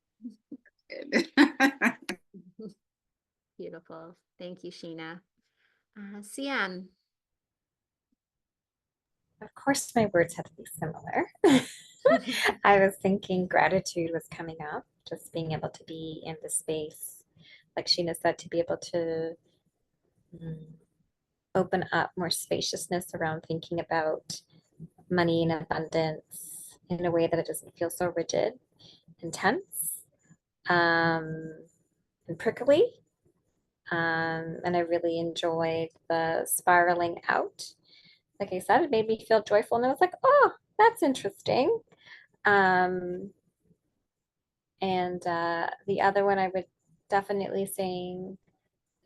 good. Beautiful. Thank you, Sheena. Sian. Of course, my words have to be similar. I was thinking gratitude was coming up, just being able to be in the space, like Sheena said, to be able to open up more spaciousness around thinking about money and abundance in a way that it doesn't feel so rigid, intense, and prickly. And I really enjoyed the spiraling out. Like I said, it made me feel joyful, and I was like, oh, that's interesting. And the other one, I would definitely say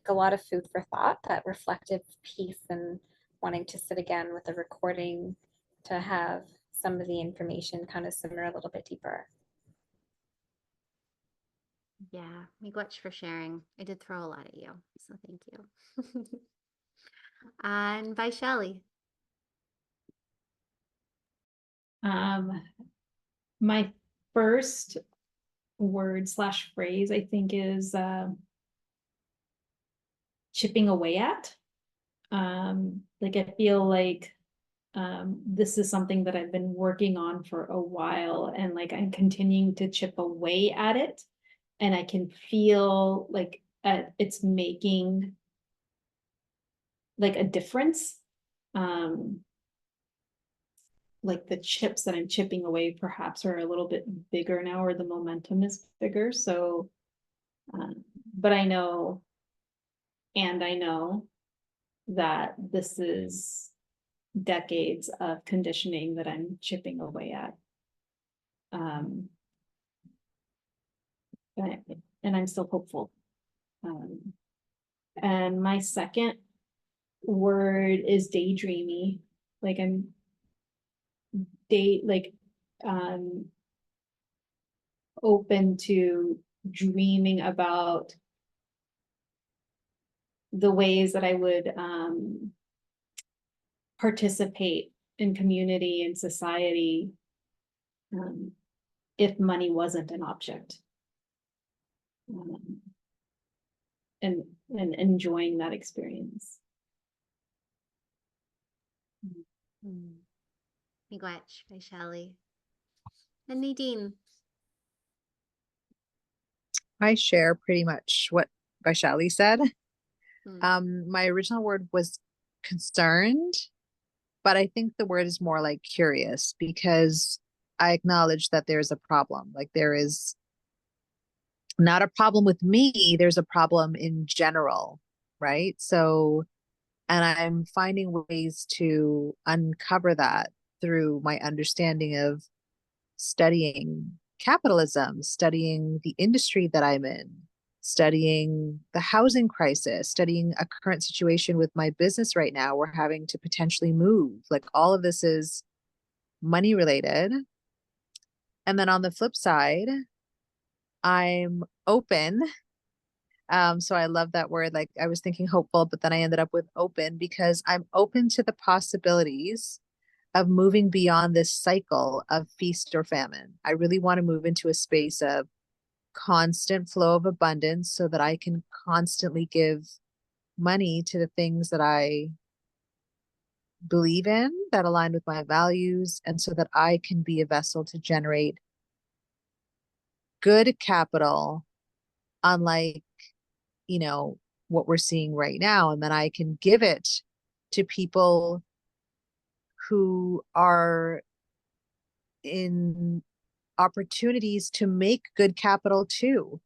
a lot of food for thought, that reflective piece, and wanting to sit again with a recording to have some of the information kind of simmer a little bit deeper. Yeah, miigwech for sharing. I did throw a lot at you, so thank you. And Vaishali. My first word / phrase, I think, is chipping away at. Like I feel like this is something that I've been working on for a while, and like I'm continuing to chip away at it, and I can feel like it's making like a difference. Like the chips that I'm chipping away perhaps are a little bit bigger now, or the momentum is bigger. So, but I know that this is decades of conditioning that I'm chipping away at. And I'm still hopeful. And my second word is daydreamy. Like I'm open to dreaming about the ways that I would participate in community and society if money wasn't an object. And enjoying that experience. Miigwech, Vaishali. And Nadine. I share pretty much what Vaishali said. Mm. My original word was concerned, but I think the word is more like curious because I acknowledge that there's a problem. Like there is not a problem with me, there's a problem in general, right? So, and I'm finding ways to uncover that through my understanding of studying capitalism, studying the industry that I'm in, studying the housing crisis, studying a current situation with my business right now. We're having to potentially move. Like all of this is money related. And then on the flip side, I'm open. So I love that word. Like I was thinking hopeful, but then I ended up with open because I'm open to the possibilities of moving beyond this cycle of feast or famine. I really want to move into a space of constant flow of abundance so that I can constantly give money to the things that I believe in, that align with my values, and so that I can be a vessel to generate good capital, unlike, you know, what we're seeing right now. And then I can give it to people who are in opportunities to make good capital too,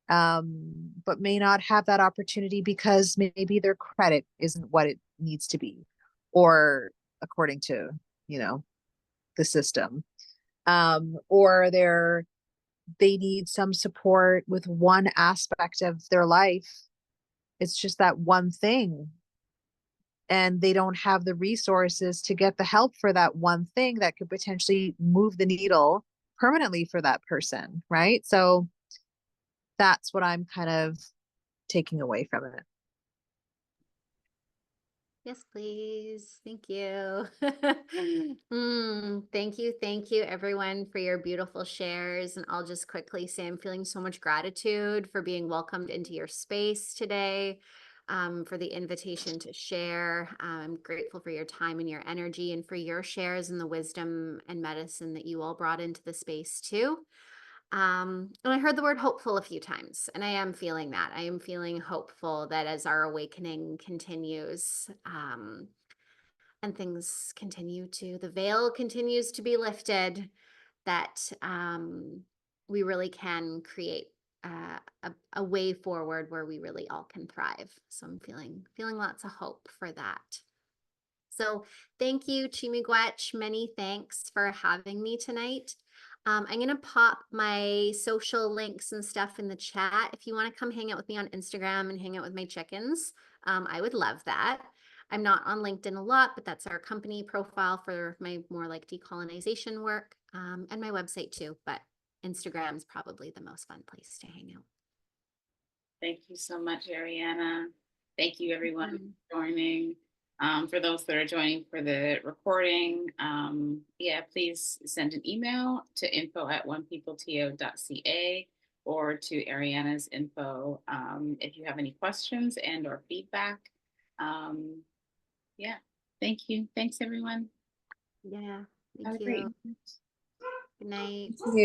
but may not have that opportunity because maybe their credit isn't what it needs to be, or according to, you know, the system, or they need some support with one aspect of their life. It's just that one thing, and they don't have the resources to get the help for that one thing that could potentially move the needle permanently for that person, right? So that's what I'm kind of taking away from it. Yes, please. Thank you. Thank you, everyone, for your beautiful shares. And I'll just quickly say I'm feeling so much gratitude for being welcomed into your space today, for the invitation to share. I'm grateful for your time and your energy and for your shares and the wisdom and medicine that you all brought into the space too. And I heard the word hopeful a few times, and I am feeling that. I am feeling hopeful that as our awakening continues, and things continue to, the veil continues to be lifted, that we really can create a way forward where we really all can thrive. So I'm feeling lots of hope for that. So thank you, Chimigwech. Many thanks for having me tonight. I'm going to pop my social links and stuff in the chat. If you want to come hang out with me on Instagram and hang out with my chickens, I would love that. I'm not on LinkedIn a lot, but that's our company profile for my more like decolonization work, and my website too. But Instagram is probably the most fun place to hang out. Thank you so much, Ariana. Thank you, everyone, for joining. For those that are joining for the recording, yeah, please send an email to info@onepeopleto.ca or to Ariana's info if you have any questions and or feedback. Yeah, thank you. Thanks, everyone. Yeah, Have thank a great you. night. Good night. Thank you.